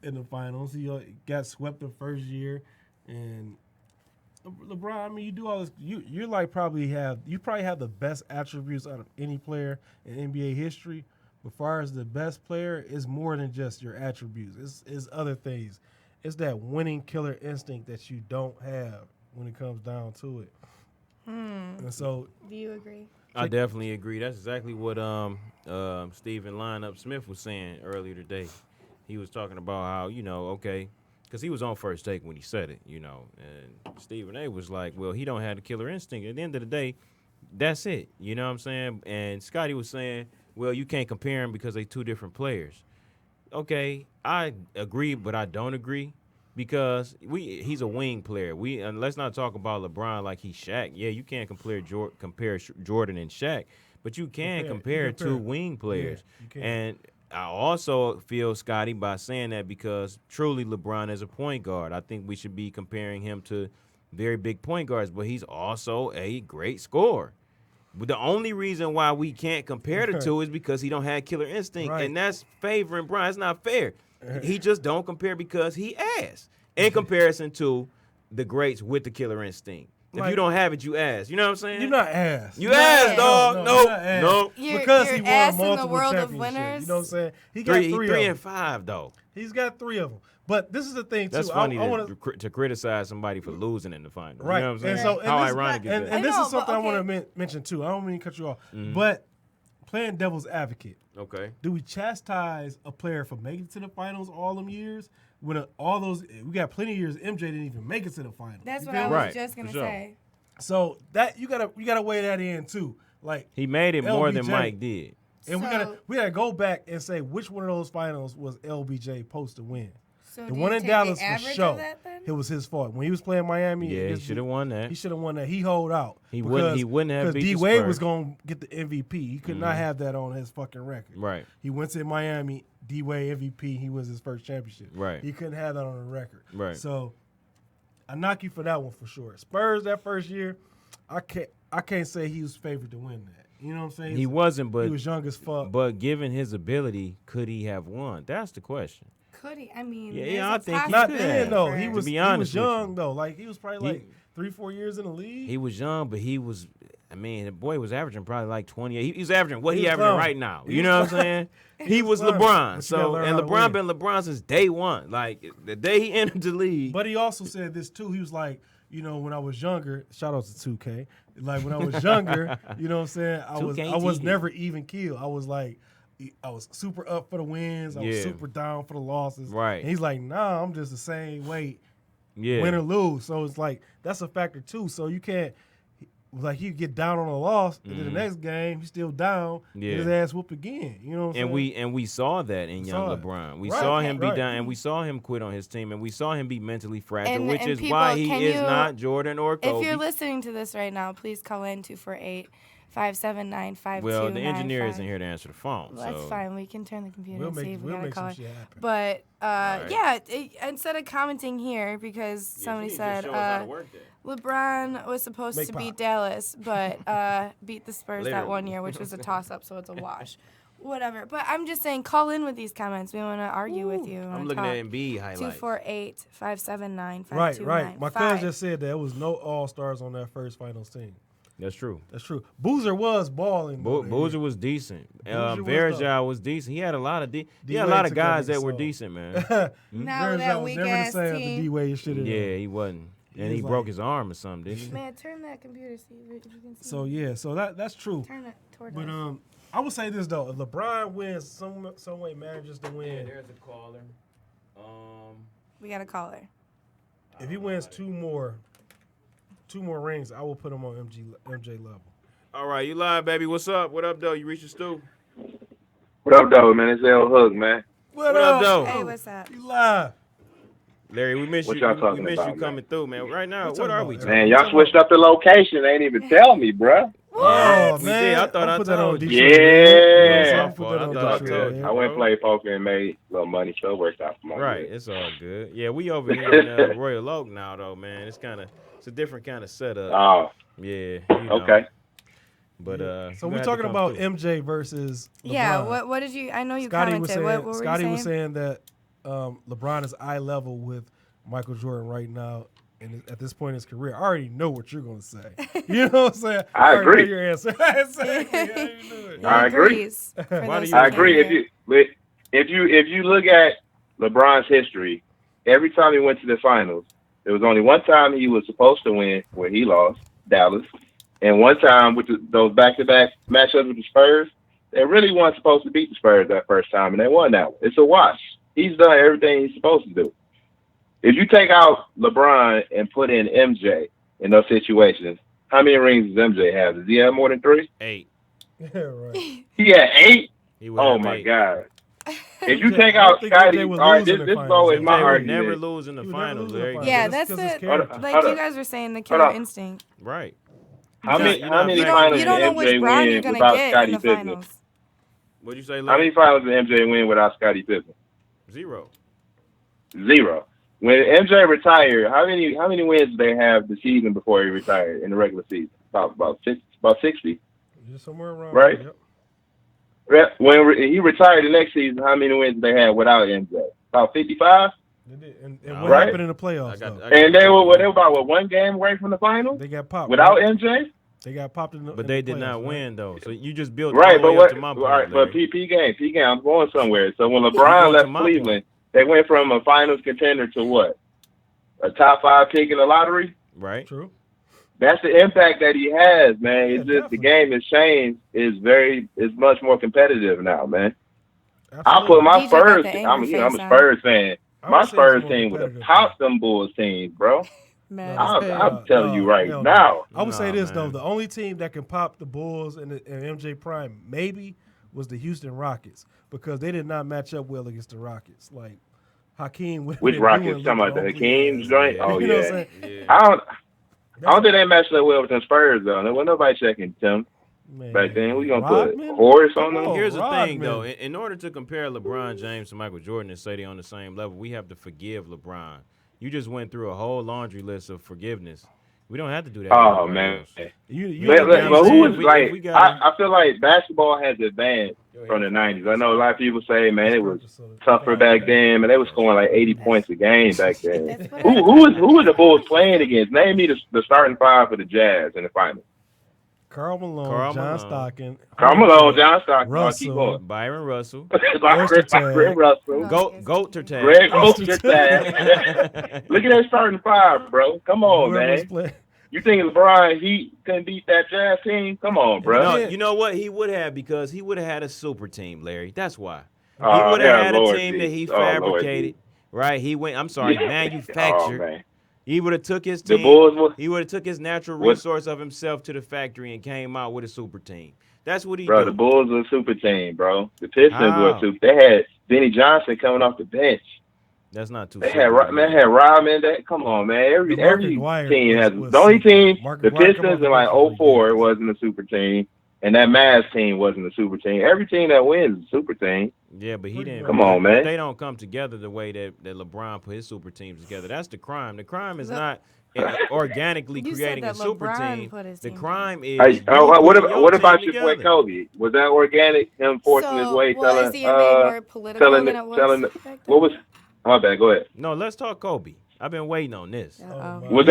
in the finals. He got swept the first year, and LeBron, I mean, you do all this. You probably have the best attributes out of any player in NBA history. But far as the best player, it's more than just your attributes. It's other things. It's that winning killer instinct that you don't have when it comes down to it. And so, Do you agree? I definitely agree. That's exactly what Steven Lineup Smith was saying earlier today. He was talking about how, because he was on First Take when he said it, and Stephen A was like, well, he don't have the killer instinct. At the end of the day, that's it. You know what I'm saying? And Scotty was saying, well, you can't compare them because they're two different players. Okay, I agree, but I don't agree because he's a wing player. And let's not talk about LeBron like he's Shaq. Yeah, you can't compare Jordan and Shaq, but you can compare two wing players. Yeah, you can. And I also feel Scotty by saying that because truly LeBron is a point guard. I think we should be comparing him to very big point guards, but he's also a great scorer. But the only reason why we can't compare the two is because he don't have killer instinct, Right. and that's favoring Brian. It's not fair. He just don't compare because he ass in comparison to the greats with the killer instinct. If Like- you don't have it, you ass. You know what I'm saying? you're not ass. You ass, No, dog. no, No, you're not ass. no. You're Because he ass won in the multiple world of championships. winners. You know what I'm saying? He got Three three of and them. 5 though. He's got 3 of them. But this is the thing, too. That's funny I wanna, to criticize somebody for losing in the final. right. You know what I'm saying? And so, How this, ironic is that? and this I know, is something but I want to mention, too. I don't mean to cut you off. Mm-hmm. But playing devil's advocate, Okay. do we chastise a player for making it to the finals all them years? When all those, we got plenty of years MJ didn't even make it to the finals. That's You what feel I me? was Right, just gonna for sure. say. So that you gotta weigh that in too. Like, He made it more than LBJ. Mike did. and So- we gotta go back and say which one of those finals was LBJ supposed to win. So The do one you in take Dallas the for average sure. of that, then? It was his fault when he was playing Miami. Yeah, he against should have won that. He should have won that. He hold out. He wouldn't have beat D the Wade Spurs. was gonna get the MVP. He could not have that on his fucking record. Right. He went to Miami. D Wade MVP. He was his first championship. Right. He couldn't have that on the record. Right. So I knock you for that one for sure. Spurs that first year, I can't say he was favored to win that. You know what I'm saying? He wasn't, but he was young as fuck. But given his ability, could he have won? That's the question. Could he? I mean, Yeah, there's I a think he Not could then have. though. for- He was be honest with young you. though. Like he was probably He- like 3-4 years in the league. He was young, but he was. I mean, the boy was averaging probably like 20. He was averaging what He he was averaging coming. right now. He You was know what I'm saying? He was coming. LeBron. But you gotta So learn and how to LeBron win. been LeBron since day one. Like the day he entered the league. But he also said this too. He was like, when I was younger, shout out to 2K. Like when I was younger, you know what I'm saying? I was 2K. never even killed. I was super up for the wins. I was Yeah. super down for the losses. Right. And he's like, nah, I'm just the same weight, Yeah. win or lose. So it's like that's a factor too. So you can't he get down on a loss, and then the next game he's still down, Yeah. get his ass whooped again. You know what I'm saying? And we saw that in young saw it. LeBron. We Right, saw him be right. down, and we saw him quit on his team, and we saw him be mentally fragile, And- which and is people, why he can is you- not Jordan or Kobe. If you're listening to this right now, please call in 248-579-5295. Well, the engineer isn't here to answer the phone. Well, that's so. fine. We can turn the computer and see if we we'll got a make some caller. shit happen. But right. yeah, instead of commenting here because somebody said LeBron was supposed Make to beat pop. Dallas, but beat the Spurs that Literally. one year, which was a toss-up, so it's a wash. Whatever. But I'm just saying, call in with these comments. We want to argue with you. I'm looking at Embiid highlights. 248-579-5295. Right. My cousin just said that there was no All-Stars on that first finals team. That's true. That's true. Boozer was balling. Boozer was decent. Boozer was Verjao was decent. He had a lot of he had a D-Wade lot of took guys that that were so- decent, man. Now that was weak never ass the same team. after D-Wade shit. Yeah, he wasn't. And was he broke like- his arm or something, didn't he? Man, turn that computer, see if you can see. So yeah, so that's true. Turn it toward But us. I would say this though: if LeBron wins, some way manages to win. there's a caller. We got a caller. If he wins two more rings, I will put him on MJ level. All right, you live, baby. What's up? What up, though? You reached the stool? What up, though, man? It's L Hook, man. What up, though? Hey, what's up? You live? Larry, we miss What you. y'all We talking miss about, you man? coming through, man. Right now, What what are talking we about, talking Man, y'all switched up the location. They ain't even tell me, bruh. Oh We man, did. I thought I'll I put that on told you. Detroit. Yeah. I'll put that on I It's thought all I Detroit, told good. you. I went and played poker and made a little money, so it worked out for my Right, good. it's all good. Yeah, we over here in Royal Oak now, though, man. It's a different kind of setup. Oh, Yeah. You know. okay. But So you we're had to talking come about through. MJ versus LeBron. Yeah, what did you? I know you Scotty commented. was saying. What were Scotty you was saying? saying that LeBron is eye level with Michael Jordan right now, and at this point in his career, I already know what you're going to say. You know what I'm saying? I already know agree. your answer. I knew it. He I agree. agrees, for Why those do who you- I can't agree. hear. If you look at LeBron's history, every time he went to the finals, there was only one time he was supposed to win where he lost, Dallas, and one time with those back-to-back matchups with the Spurs, they really weren't supposed to beat the Spurs that first time, and they won that one. It's a wash. He's done everything he's supposed to do. If you take out LeBron and put in MJ in those situations, how many rings does MJ have? Does he have more than 3? 8. Yeah, right. He had 8? He would Oh, have my 8. God. If you MJ take I out don't think Scotty, MJ all would right, lose in this the is always finals. my MJ would argument. never lose in the He would never finals, lose in the Larry. finals. Yeah, That's that's 'cause his the character. like Hold you up. guys were saying the Hold killer up. instinct. Right. How many You're not finals You factoring don't did know which MJ Bron you're win gonna without get Scottie in the Pippen? finals. What'd you say, How Larry? many finals did MJ win without Scottie Pippen? 0. 0. When MJ retired, how many wins did they have the season before he retired in the regular season? About 60. Just somewhere around Right. there, yep. When he retired the next season, how many wins did they have without MJ? About 55. They did. And All what right. happened in the playoffs, though? And they were about one game away from the finals They got popped. without right? MJ. They got popped in the But in they the did not playoffs, right? win, though. So you just built Right, all the but way what? up to my point, All right, but Larry. P game. I'm going somewhere. So when going LeBron to left my Cleveland, They went from a finals contender to what? A top 5 pick in the lottery? Right. True. That's the impact that he has, man. Yeah, It's just definitely. the game has changed. It's much more competitive now, man. I'll Absolutely. put my DJ got Spurs. the angry I'm face a on. Spurs fan. I My would say it's Spurs more team would have competitive. topped them Bulls teams, bro. Mad Nah, as hell. I'm telling you right hell now. I would say Nah, this though: man. the only team that can pop the Bulls and MJ Prime maybe was the Houston Rockets because they did not match up well against the Rockets. Like Hakeem would have Which been Rockets doing talking about the looking Hakeem ass. joint? Yeah. Oh You know what yeah. I'm saying? Yeah. I don't That's think they matched up well with them Spurs though. There wasn't nobody checking Tim back then. We gonna Rodman? put Horace Come on them? on. Here's the thing, though. Rodman. In order to compare LeBron James to Michael Jordan and say they're on the same level, we have to forgive LeBron. You just went through a whole laundry list of forgiveness. We don't have to do that. Oh to nobody man. else. You But, look know at what I'm who saying? was If we like? gotta- I feel like basketball has advanced from the '90s. I know a lot of people say, man, it was tougher back then, man. They was scoring like 80 points a game back then. That's what Who was the Bulls playing against? Name me the starting 5 for the Jazz in the finals. Karl Malone, Carl John Malone. Stockton, Karl Malone, John Stockton. Russell. Keep going. Byron Russell, Byron Russell. Goat Tag. Greg Ostertag. Look at that starting 5, bro. Come on, Whoever was man. playing. You think LeBron he couldn't beat that Jazz team? Come on, bro. No, Yeah. you know what? He would have because he would have had a super team, Larry. That's why. He Oh, would have yeah, had Lord a team that he Jesus. Oh, Lord fabricated, right? He went. I'm sorry, Oh manufactured. man. He would have took his The team. Bulls was He would have took his natural What- resource of himself to the factory and came out with a super team. That's what he bro, do. the Bulls were a super team, bro. The Pistons were How? a super. They had Benny Johnson coming off the bench. That's not too. They super had to me. Rodman. That come on, man. Every The Mark every Aguirre team has was the only super. team. Mark The Aguirre come Pistons off the in like bench was 04 ridiculous. wasn't a super team, and that Mavs team wasn't a super team. Every team that wins is a super team. Yeah, but he Pretty didn't. much. Come on, but man. They don't come together the way that LeBron put his super teams together. That's the crime. The crime is Look- not organically You said creating a that super LeBron team. put his The team crime is What putting your about team your boy together. Kobe? Was that organic? Him forcing his way, well, telling is the NBA more political telling than it was telling back then? what was? My bad. Go ahead. No, let's talk Kobe. I've been waiting on this. Oh, my. Was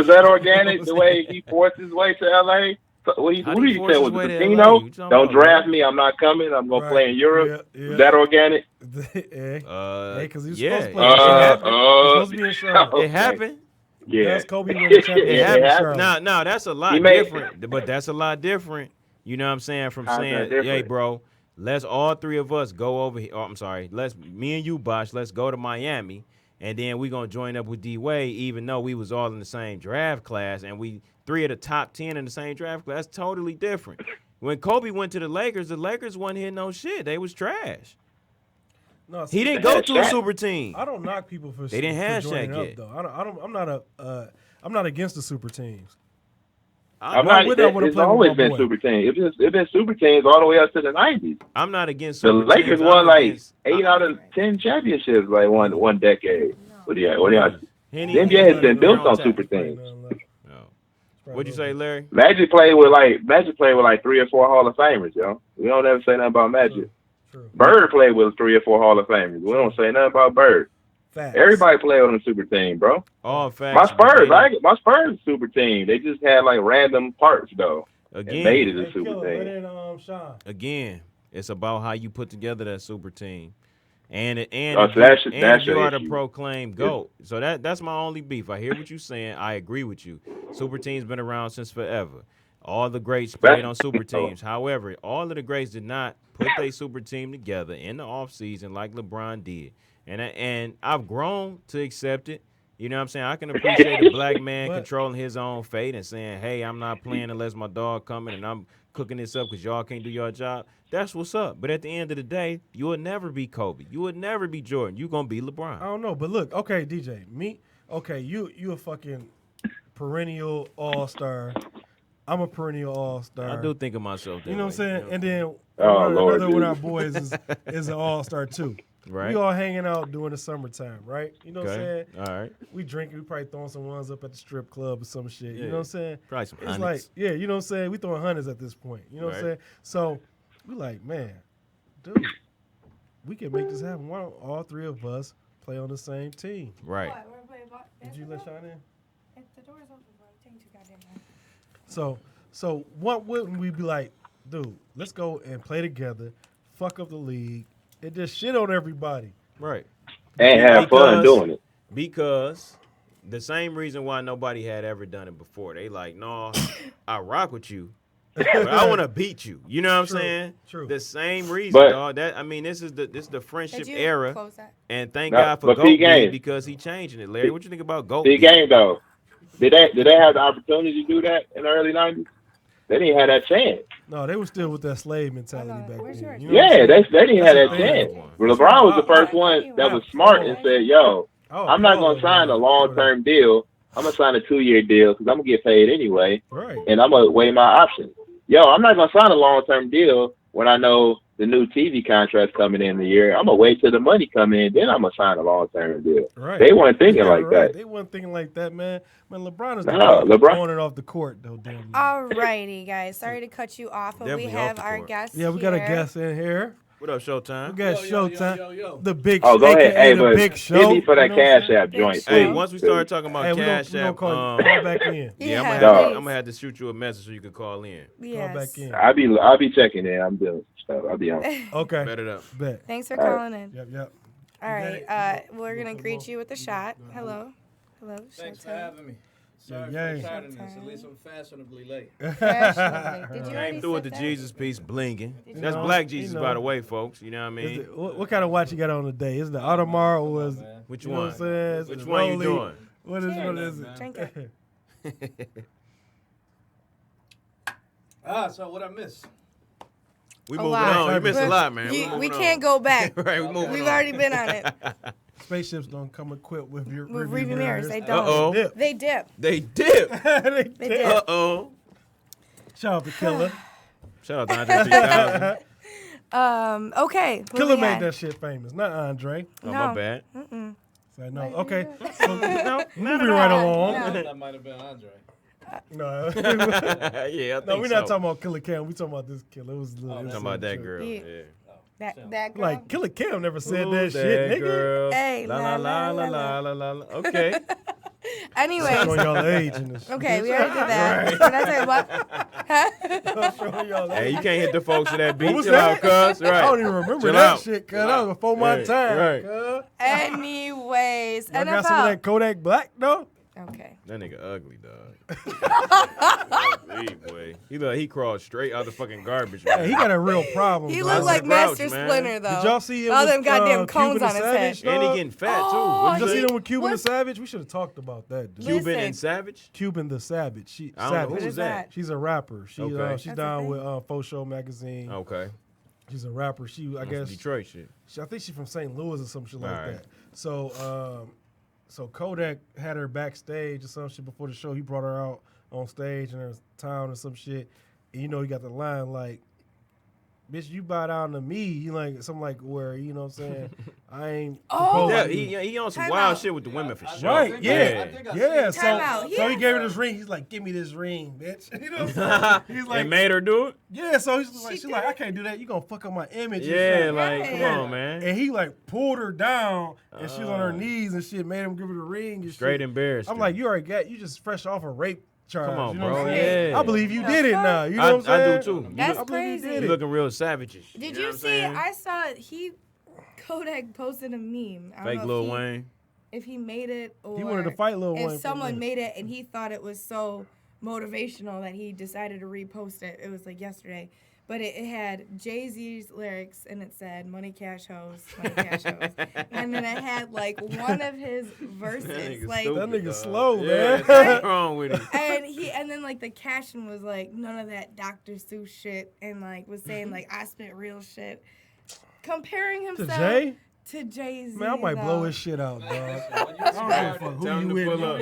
that organic? The way he forced his way to LA? What do you How did he think? force Was his way it to casino? LA? You talking Don't about, draft man? me. I'm not coming. I'm gonna Right. play in Europe. Yeah. Was that organic? Yeah, because he was yeah, supposed to play. it He was happened. supposed to be in Charlotte. It happened. Yeah. That's Kobe win the championship. It Yeah, happened. it happened. No, that's a lot He made- different. But that's a lot different. You know what I'm saying? From How's saying, that different? hey, bro, let's all three of us go over here. Oh, I'm sorry. Me and you, Bosh, let's go to Miami. And then we going to join up with D-Wade, even though we was all in the same draft class. And we 3 of the top 10 in the same draft class. That's totally different. When Kobe went to the Lakers wasn't hitting no shit. They was trash. No, He see, didn't They go had to a Shaq. super team. I don't knock people for They didn't have for joining Shaq up yet. though. I'm not against the super teams. I'm Why not. would I wanna It's play with always my been boy? super teams. It's been super teams all the way up to the '90s. I'm not against The super Lakers teams. won I'm like against- 8 out of 10 championships, like one decade. What do y'all? Henny- The NBA has been built on tap. super teams. No. What'd you say, Larry? Magic played with like 3 or 4 Hall of Famers, yo. We don't ever say nothing about Magic. True. Bird played with 3 or 4 Hall of Famers. We don't say nothing about Bird. Facts. Everybody played on a super team, bro. All facts. My Spurs, debated. my Spurs super team. They just had like random parts though. And made it Again, a super Killer, team. let in, Sean. again, it's about how you put together that super team. And Oh, if so that's you your are the issue. proclaimed GOAT. So that's my only beef. I hear what you're saying. I agree with you. Super team's been around since forever. All the greats played on super teams. However, all of the greats did not put their super team together in the offseason like LeBron did. And I've grown to accept it. You know what I'm saying? I can appreciate a black man But- controlling his own fate and saying, hey, I'm not playing unless my dog coming and I'm cooking this up because y'all can't do your job. That's what's up. But at the end of the day, you will never be Kobe. You would never be Jordan. You're going to be LeBron. I don't know, but look, okay, DJ, you a fucking perennial all-star. I'm a perennial all-star. I do think of myself that You know what I'm way, saying? And then Oh, Lord, another one of our dude. boys is an all-star too. Right? We all hanging out during the summertime, right? You know what I'm saying? All right. We drinking, we probably throwing some ones up at the strip club or some shit. You Yeah. know what I'm saying? Probably some It's hundreds. like, yeah, you know what I'm saying? We throwing hundreds at this point. You know what I'm Right. saying? So we like, man, dude, we can make this happen. Why don't all 3 of us play on the same team? Right. Did you let Sean in? The door's open, bro. Taking too goddamn long. So what wouldn't we be like, dude, let's go and play together, fuck up the league, and just shit on everybody. Right. and have fun doing it. Because the same reason why nobody had ever done it before. They like, no, I rock with you, but I want to beat you. You know what I'm saying? True. The same reason, But- dog. This is the friendship Did you era, close that? and thank No, God for but Goat P-Game. Beef because he changing it. Larry, what you think about Goat See, Beef? game though, did they have the opportunity to do that in the early '90s? They didn't have that chance. No, they were still with that slave mentality Hold on, back where's then. yours? You know what I'm Yeah, saying? they didn't That's have the that thing. chance. LeBron was the first one that was smart and said, "Yo, I'm not gonna sign a long-term deal. I'm gonna sign a 2-year deal because I'm gonna get paid anyway, Right. and I'm gonna weigh my options. Yo, I'm not gonna sign a long-term deal when I know the new TV contract's coming in the year. I'm gonna wait till the money come in, then I'm gonna sign a long-term deal." Right. They weren't thinking Yeah, like right. that. They weren't thinking like that, man. Man, LeBron is No, throwing it off the court, though, damn. Alrighty, guys. Sorry to cut you off, but Definitely we off have the our court. guest Yeah, we got a here. guest in here. What up, Showtime? We got Showtime. Yo. The big Oh, go ahead. AKA Hey, the but big hit show. me for that You know what I'm Cash saying? App joint, Hey, please. once we start talking about Hey, we Cash gonna App, call back in. yeah, I'm Dog. gonna have to shoot you a message so you can call in. Yes. Call back in. I'll be checking in. I'm doing stuff. I'll be on. Okay. Bet it up. Bet. Thanks for All right. calling in. Yep. All right. We're gonna greet you with a shot. Hello. Thanks for Showtime. having me. Sorry Yeah. for the tardiness. At least I'm fashionably late. Fashionably. Did you Came already through with the set that? Jesus piece blinking. That's know, Black Jesus, you by know. the way, folks. You know what I Is mean? it, what kind of watch you got on today? Is it the Audemars or was man. Which you know one? what I'm saying? Is Which it one you Rolly? doing? What is Cheers. it? Drink it. So what I miss? We A moving lot. on. You missed a But lot, man. we moving can't on. go back. Right, we moving We've on. already been on it. Spaceships don't come equipped with your With rearview rearview mirrors, they don't. Uh-oh. Dip. They dip. They dip. They They dip. dip. Uh-oh. Shout out to Killer. Shout out to Andre 3000. Okay. Killer moving made on. that shit famous, not Andre. Oh, No. my bad. So, no. Okay. So, moving right along. That might have been Andre. No. Yeah, I think No, we're so. not talking about Killer Cam. We're talking about this killer. It was a little. Talking about that girl. Yeah. Yeah. That girl. Like Killer Cam never said Ooh, that shit, nigga. girl. Hey, la la la la la la la. Okay. Anyways. Showing y'all age in this. Okay, we already did that. We're not talking about. Huh? Showing y'all Hey, age. you can't hit the folks to that beat. was Chill out, that? cuz. Right. I don't even remember Chill that out. shit, cuz that was before my Right, time. right. Cuz. Anyways, Y'all got some of that NFL. Kodak Black though? Okay. That nigga ugly, dog. Ugly, boy. He crawled straight out the fucking garbage. Yeah, Man. he got a real problem. He dog. looked That's like the grouch, Master man. Splinter, though. Did y'all see it All with, them goddamn cones Cuban on his and head. Savage, And he dog? getting fat, Oh, too. Did you see he- them with Cuban what? the Savage? We should have talked about that. Dude. Cuban Listen. and Savage? Cuban the Savage. She I don't know. Savage. What Who's is that? that? She's a rapper. She's Okay. That's down a with Faux Show magazine. Okay. She's a rapper. I guess Detroit shit. I think she's from St. Louis or some shit like Alright. that. So Kodak had her backstage or some shit before the show. He brought her out on stage in her town or some shit. And you know he got the line like, "Bitch, you bow down to me." You like something like where you know what I'm saying. I ain't. Oh. Yeah, supposed to- he on some Time wild out. shit with the women for sure. Right, I yeah. think I Yeah, seen Time that. out. so He he gave her this ring. He's like, "Give me this ring, bitch." You know what I'm saying? He's They like, made her do it? yeah. So she's She like, did "I it? can't do that. You gonna fuck up my image." and Yeah, shit. like, Yeah. come on, man. And he like pulled her down, and she was on her knees and shit. Made him give her the ring and Straight shit. embarrassed. I'm like, you just fresh off a rape charge. Come on, you know bro. What I'm saying? Yeah. I believe you The did it fuck? now. You know what I'm saying? I do too. That's I believe you crazy. did You it. looking real savage-ish. Did know you what I'm see? saying? I saw Kodak posted a meme. I don't Fake know Lil if he, Wayne. if he made it or He wanted to fight Lil Wayne. for if a someone minute. made it and he thought it was so motivational that he decided to repost it. It was like yesterday. But it had Jay-Z's lyrics and it said money cash hoes, money cash hoes. And then it had like one of his verses. nigga Like stupid, That nigga dog. slow, Yeah, man. what's wrong with him? and then like the caption was like none of that Dr. Seuss shit and like was saying like I spit real shit. Comparing To himself Jay? to Jay-Z. Man, I might blow though. his shit out, dog. When you I don't give a fuck who Tell him you to with, pull up.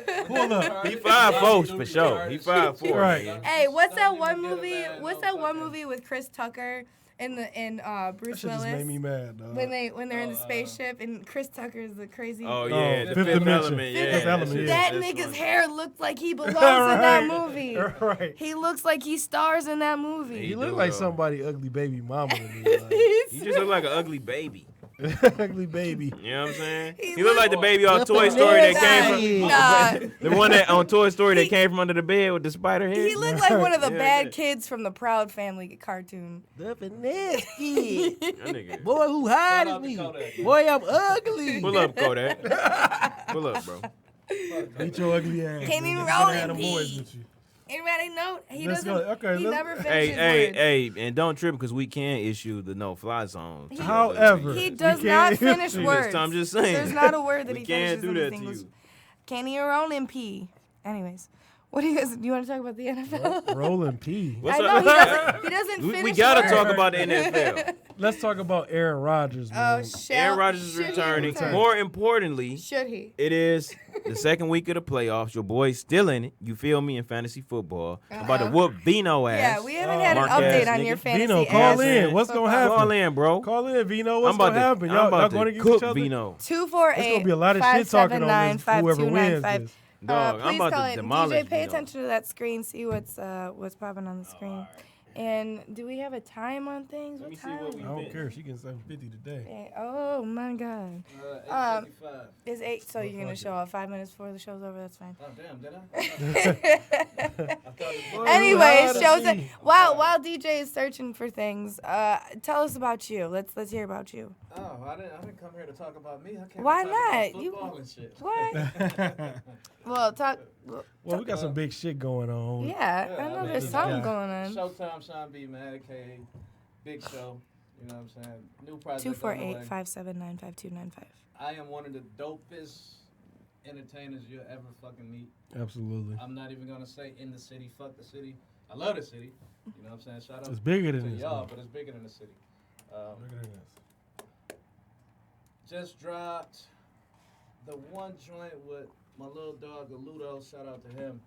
dog. Pull up. He 5'4" for sure. He 5'4". Right. nigga. Hey, what's that Don't one even get a movie? man, What's no that one fucking- movie with Chris Tucker and That Bruce shit just made Willis? me mad, dog. When they're in the spaceship and Chris Tucker is the crazy. Oh, yeah. The Fifth Fifth Dimension. Element. Yeah. Fifth Element, yeah. that that's nigga's funny. hair looked like he belongs in Right. that movie. Right. He looks like he stars in that movie. He He look do, like though. somebody ugly baby mama to me. Like. You just look like an ugly baby. Ugly baby. You know what I'm saying? He He looked like the baby on Toy Nothing Story that nasty. came from Nah. the one that on Toy Story that came from under the bed with the spider head. He looked like one of the Yeah, bad yeah. kids from the Proud Family cartoon. Nothing nasty. That nigga. Boy, who hide Shout is out to me? Kodak. Boy, I'm ugly. Pull up, Kodak. Pull up, bro. Beat your ugly ass. Can't even nigga. roll Gotta have it, them boys Pete. with you. Anybody know? He Let's doesn't. go. Okay, he let's- never finishes Hey, words. and don't trip because we can issue the no-fly zone. He- However, He we does can't not issue finish it. words. I'm just saying. There's not a word that We he can't finishes do in that his to English. you. Can't even roll in P. Anyways, what do you guys? Do you want to talk about the NFL? Rolling P. What's I know up? he doesn't finish We gotta words. talk about the NFL. Let's talk about Aaron Rodgers, man. Oh, shit. Aaron Rodgers is returning. More importantly, Should he? it is the second week of the playoffs. Your boy's still in it. You feel me in fantasy football. I'm about to whoop Vino ass. Yeah, we haven't had an Mark update ass on nigga. your fantasy. Vino, call ass in. What's gonna football. happen? Call in, bro. Call in, Vino. What's I'm gonna about happen? to, Y'all I'm about going to against cook each other? Vino. 248. There's gonna be a lot of shit talking on this, whoever wins this. Dog, I'm Please about call to in. demolish DJ, pay Vino. attention to that screen. See what's popping on the screen. And do we have a time on things? Let me What see time? what we I don't been. care. She getting 750 today. Oh my God. 8:55. It's 8, so you're gonna show up 5 minutes before the show's over. That's fine. Oh, damn, did I? I thought it was- Anyways, Wow, shows that's it. me. While DJ is searching for things, tell us about you. Let's hear about you. Oh, I didn't come here to talk about me. I came Why to talk about not? You- football and shit. What? Well, talk. Well, we got some big shit going on. Yeah, I know there's something Yeah. going on. Showtime, Sean B, man, aka Big Show. You know what I'm saying? New project. 248-579-5295. I am one of the dopest entertainers you'll ever fucking meet. Absolutely. I'm not even gonna say in the city. Fuck the city. I love the city. You know what I'm saying? Shout out It's bigger to than this. y'all, man. but it's bigger than the city. Bigger than this. Just dropped the one joint with my little dog Ludo. Shout out to him.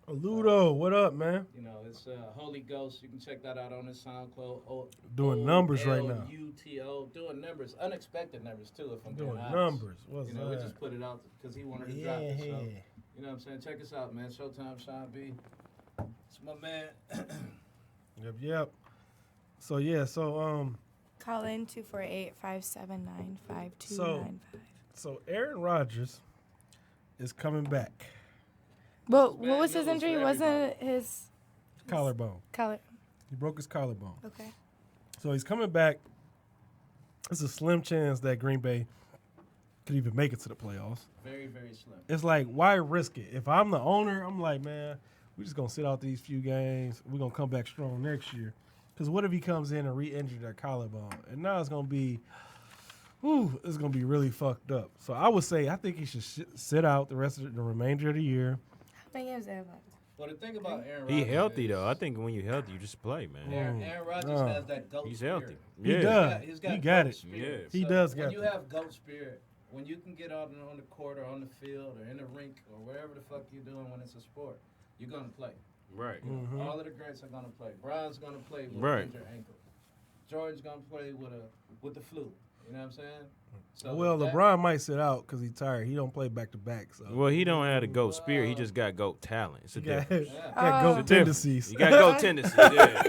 Ludo, what up, man? You know, it's Holy Ghost. You can check that out on his SoundCloud. Doing numbers right now. UTO, doing numbers, unexpected numbers too. If I'm Doing being honest. numbers. What's You know, we that? just put it out because he wanted to drop it. So, you know what I'm saying? Check us out, man. Showtime, Sean B. It's my man. Yep. So yeah, Call in 248-579-5295. so Aaron Rodgers is coming back. Well, bad what was his news for injury? Wasn't it his Collarbone. collar? He broke his collarbone. Okay. So he's coming back. It's a slim chance that Green Bay could even make it to the playoffs. Very, very slim. It's like, why risk it? If I'm the owner, I'm like, man, we're just going to sit out these few games. We're going to come back strong next year. Because what if he comes in and re-injured that collarbone? And now it's going to be, it's going to be really fucked up. So I would say I think he should sit out the rest of the remainder of the year. How many games they have left? Well, the thing about Aaron Rodgers He healthy is though. I think when you're healthy, you just play, man. Aaron Rodgers Oh. has that GOAT He's spirit. healthy. He Yeah. does. He's He got GOAT it. spirit. He So does when got you that. have GOAT spirit, when you can get out on the court or on the field or in the rink or wherever the fuck you're doing when it's a sport, you're going to play. Right. Mhm. All of the greats are going to play. Brian's going to play with Right. an injured ankle. Jordan's going to play with the flu. You know what I'm saying? So Well, that- LeBron might sit out because he's tired. He don't play back-to-back. So Well, he don't have the GOAT spirit. He just got GOAT talent. It's a he got, difference. Yeah. got Oh. goat It's a difference. tendencies. You got GOAT tendencies. Yeah.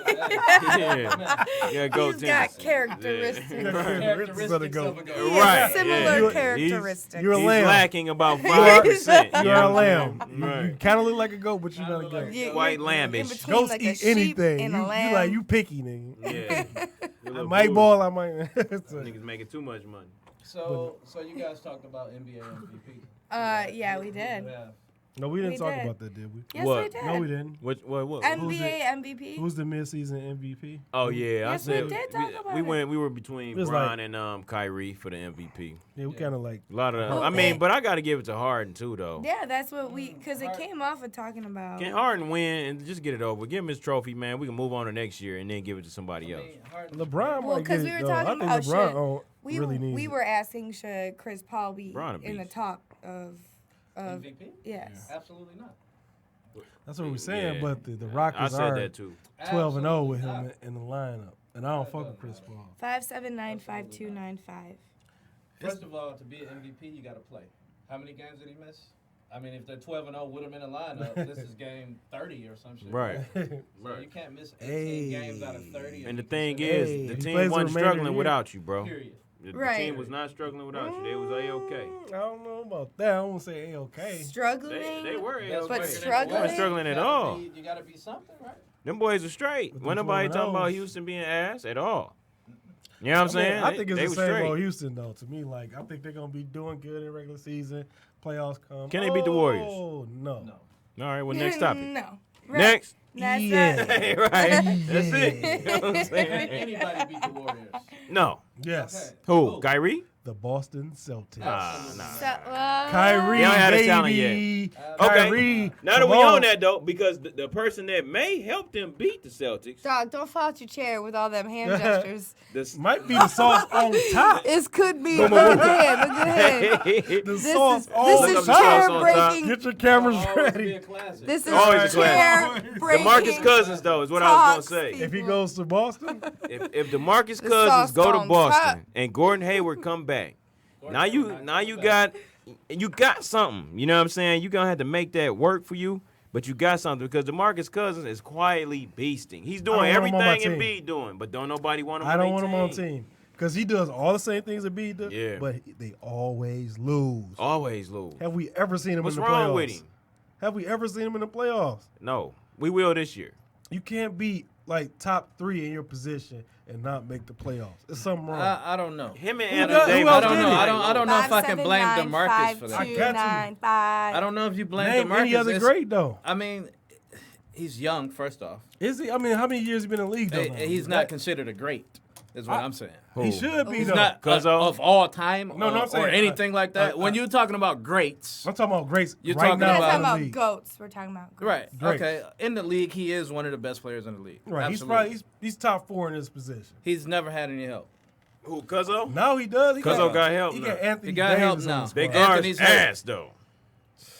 Yeah. You got GOAT He's got tendencies. characteristics. Yeah. Characteristics Of a of goat. a goat. He has Right, similar yeah. He's- characteristics. You're a He's lamb. lacking about 5%. You're you know a what I'm lamb. saying? You Right. kind of look like a goat, but you're Kinda not a look goat. like a Yeah, goat. White in lambish. between Goats like a eat sheep anything. and You a lamb. like you picky, nigga. Yeah. I might ball. I might. Niggas making too much money. So you guys talked about NBA MVP. Yeah, we did. Yeah. No, we didn't We talk did. about that, did we? Yes, What? we did. No, we didn't. What? NBA MVP. Who's the midseason MVP? Oh yeah, Yes, I we said did talk about we it. went. We were between It was Bron and Kyrie for the MVP. Yeah, we Yeah. kind of like. A lot of. Oh, I mean, hey. but I got to give it to Harden too, though. Yeah, that's what because it came off of talking about. Can Harden win and just get it over? Give him his trophy, man. We can move on to next year and then give it to somebody else. LeBron Well, might 'cause get we it, were though. talking I about think LeBron should- We really needs we it. were asking should Chris Paul be Bron a in the beast. top of MVP? yes. Absolutely not. That's what we're saying, Yeah. but the I Rockets said are that too. 12-0 with him Absolutely in the lineup, and I don't fuck with Chris Paul. 579-5295. First of all, to be an MVP, you got to play. How many games did he miss? I mean, if they're 12-0 with him in the lineup, this is game 30 or some shit. Right. So Right. you can't miss 18 Hey. games out of 30. And the you thing consider- is, Hey, the he team plays the wasn't remainder of the struggling year. without you, bro. Period. The Right. team was not struggling without you. They was A-okay. I don't know about that. I won't say A-okay. Struggling. They were A-okay. But They struggling? weren't struggling at all. You gotta be something, right? Them boys are straight. With Wasn't them nobody 12 talking about O's. Houston being ass at all. You know what I'm saying? I think it's They the was same straight. old Houston, though, to me. Like, I think they're going to be doing good in regular season. Playoffs come. Can they beat the Warriors? Oh, no. No. All right, well, next topic. No. Right. Next. That's Yeah. it. right. That's it. You know what I'm Can saying? anybody beat the Warriors? No. Yes. Okay. Who? Kyrie? The Boston Celtics. Nah. So, Kyrie, He don't have the baby. talent yet. Kyrie. Now that come we on that though, because the person that may help them beat the Celtics, Dog, don't fall out your chair with all them hand gestures. this Might be the sauce on top. This could be. Look at him. Look at him. The This sauce is on this Look is up the sauce chair on breaking. Get your cameras Always be ready. a classic. This is Always a chair classic. breaking. DeMarcus Cousins though is what I was talks, gonna say. If he goes to Boston, If DeMarcus The Cousins sauce go to on Boston top. and Gordon Hayward come back, now you got something. You know what I'm saying? You gonna have to make that work for you. But you got something because DeMarcus Cousins is quietly beasting. He's doing I don't want him on my everything team. Embiid doing, but don't nobody want him. I on don't their want him on team. Because he does all the same things that B does, Yeah. but they always lose. Always lose. Have we ever seen him What's in the playoffs? wrong with him? Have we ever seen him in the playoffs? No, we will this year. You can't be like top 3 in your position and not make the playoffs. There's something wrong. I don't know. Him and Who Anthony else Davis. I did don't know. it? I don't know if I can blame DeMarcus for that. I got you. I don't know if you blame Name DeMarcus. any other It's- great though. I mean, he's young. First off, Is he? I mean, how many years he been in the league though? he's not considered a great. Is what I'm saying. He should be He's though. not of all time No, I'm or saying, anything like that. When you're talking about greats, I'm talking about greats You're right talking now We're in not the talking about league. goats. We're talking about goats. right? Greats. Okay, in the league, he is one of the best players in the league. Right. Absolutely. He's top 4 in his position. He's never had any help. Who? Cuzzo? Now he does. He Cuzzo got help He now. got Anthony He got help Davis now. on his They squad. guards Anthony's hurt. ass though.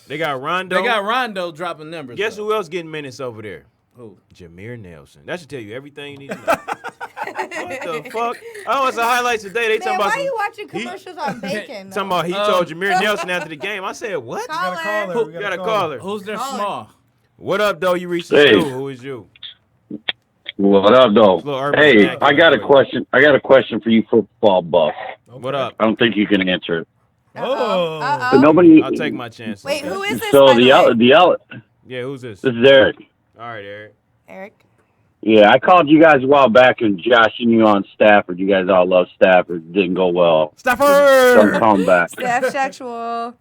They got Rondo. They got Rondo dropping numbers. Guess though. who else getting minutes over there? Who? Jameer Nelson. That should tell you everything you need to know. What the fuck? Oh, it's the highlights today. They Man, talking about why are you some, watching commercials on bacon? talking about he told Jameer Nelson after the game. I said, what? We gotta call her. Who? We You gotta call her. Who's their Caller. small? What up, though? You reached the Hey. shoe. Who is you? What up, though? Little urban Hey, vernacular. I got a question. I got a question for you, football buff. What up? I don't think you can answer it. Oh. But Uh-oh. nobody. I'll take my chance. Wait, who is this? So by the way? the Yeah, who's this? this is Eric. All right, Eric. Eric. Yeah, I called you guys a while back, and Josh and you on Stafford. You guys all love Stafford. It didn't go well. So I'm Stafford. calling back. Staff sexual.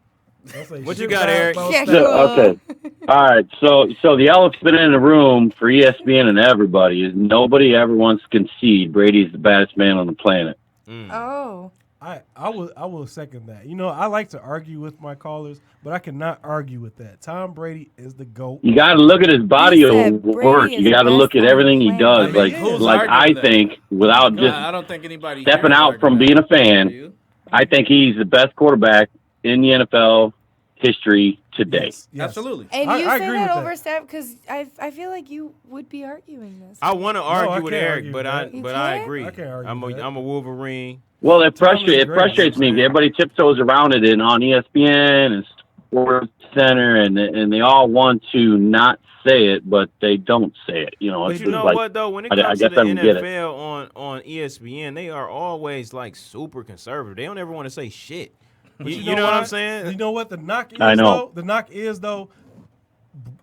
What you got, Eric? Yeah, So, okay. All right. So the elephant in the room for ESPN and everybody is nobody ever wants to concede Brady's the baddest man on the planet. Oh. I will second that. You know, I like to argue with my callers, but I cannot argue with that. Tom Brady is the GOAT. You got to look at his body You said of Brady work. is You the got to best look at on the everything he planet. does. I mean, who's Like I arguing that? think, without just I don't think anybody stepping here is out from arguing being a that. fan, You? I think he's the best quarterback in the NFL history today. Yes, yes. Absolutely. And I you say agree that with over that. Staff because I feel like you would be arguing this. I want to I argue with can't Eric, argue but with I that. You but I can't? agree. I can't argue I'm with that. a Wolverine. Well, it Tom is frustrates great. me. Everybody tiptoes around it and on ESPN and Sports Center, and they all want to not say it, but they don't say it. You know, But it's you just know like, what though? When it I comes to guess the I don't get it. NFL on ESPN, they are always like super conservative. They don't ever want to say shit. But You know what I'm why? saying? You know what the knock is? I know. Though? The knock is though.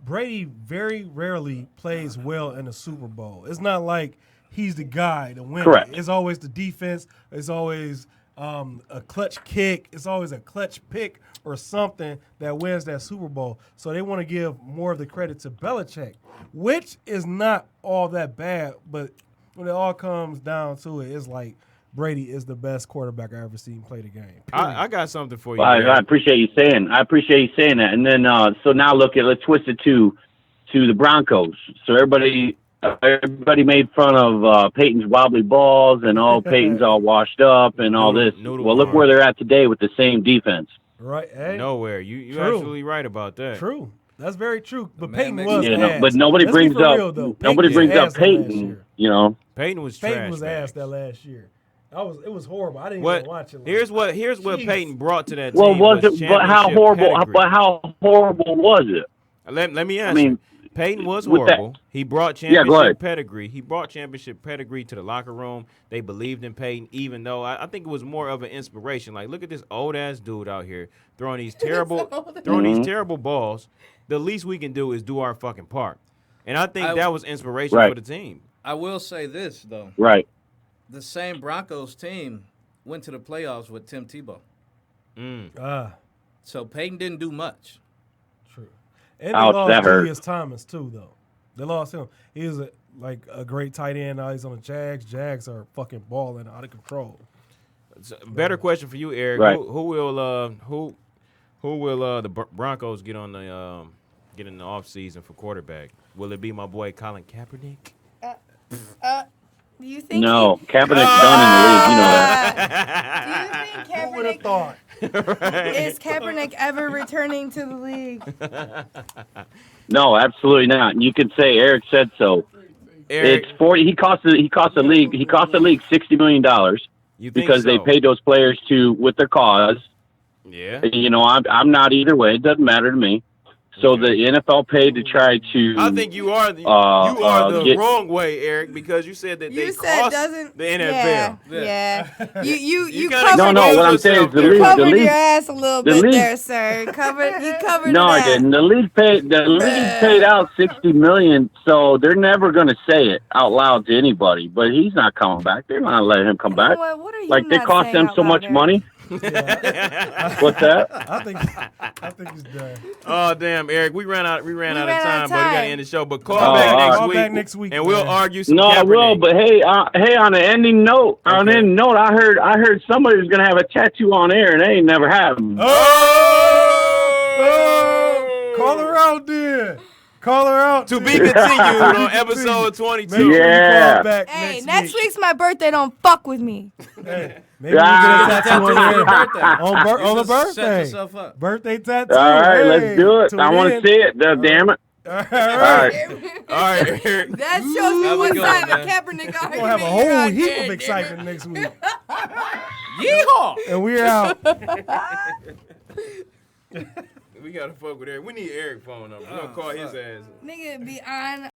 Brady very rarely plays well in a Super Bowl. It's not like he's the guy to win. Correct. It's always the defense. It's always a clutch kick. It's always a clutch pick or something that wins that Super Bowl. So they want to give more of the credit to Belichick, which is not all that bad. But when it all comes down to it, it's like Brady is the best quarterback I ever seen play the game. Period. I got something for you. Well, I Eric. appreciate you saying. That. And then so now let's twist it to the Broncos. So everybody made fun of Peyton's wobbly balls and Peyton's all washed up and all this. Noodle Well, look arm. where they're at today with the same defense. Right? Hey, Nowhere. You're True. absolutely right about that. True. That's very true. But man Peyton makes was it- ass. But nobody Let's be brings for up real, though. nobody Peyton brings was up ass that last Peyton. year. You know. Peyton was Peyton trash was bags. ass that last year. It was horrible. I didn't What? even watch it. Like, Here's what Jeez. Peyton brought to that Well, team. was it? But how championship horrible? pedigree. But how horrible was it? Let me answer. I mean, Peyton was with that- horrible. He brought Yeah, go championship ahead. pedigree. He brought championship pedigree to the locker room. They believed in Peyton, even though I think it was more of an inspiration. Like, look at this old ass dude out here throwing these terrible, Mhm. terrible balls. The least we can do is do our fucking part, and I think I- that was inspiration Right. for the team. I will say this though: Right. the same Broncos team went to the playoffs with Tim Tebow, so Peyton didn't do much. True. And they Ouch, lost that hurt. Julius Thomas too, though. They lost him. He was a great tight end. Now he's on the Jags. Jags are fucking balling out of control. So, better question for you, Eric. Right. Who will the Broncos get on the get in the offseason for quarterback? Will it be my boy Colin Kaepernick? Do you think? No, Kaepernick's done in the league. You know that. Do you think Who would have Kaepernick thought? is Kaepernick ever returning to the league? No, absolutely not. You could say Eric said so. Eric, It's 40. He cost the league. He cost the league $60 million you think because so? they paid those players with their cause. Yeah. You know, I'm not either way. It doesn't matter to me. So the NFL paid to try to. I think you are the get- wrong way, Eric, because you said that You they said cost doesn't. the NFL. Yeah. You kinda covered. No, it. what I'm saying is the You league. Covered The league. your ass a little the bit league- there, sir. You covered No, that. I didn't. The league paid out $60 million, so they're never going to say it out loud to anybody. But he's not coming back. They're not letting him come You know back. what are you Like they not cost saying them out so loud, much Eric? money. Yeah. What's that? I think he's done. Oh damn, Eric, we ran out of ran time, out of but we gotta time. end the show. But call Oh, back all next right. Call week, back next week, and we'll man. argue some No, I will. Kaepernick. But hey, on an ending note, I heard somebody was going to have a tattoo on air, and they ain't never happened. Oh! Call her out, then. Call her out. To be then. continued on episode 22. Make sure you Yeah. call back Hey, next next week. week's my birthday. Don't fuck with me. Hey, maybe we get a tattoo on Happy there. birthday. On the You just set birthday. yourself up. Birthday tattoo. All right, Hey, let's do it. tune I want in. to see it. Damn it. All All right. right. All right, Eric. That shows me Have a what good side one, of man. Kaepernick argument We're going to have a you're whole on heap there, of damn excitement next week. Yeehaw! And we're out. We gotta fuck with Eric. We need Eric's phone number. We're gonna call his ass. Nigga be on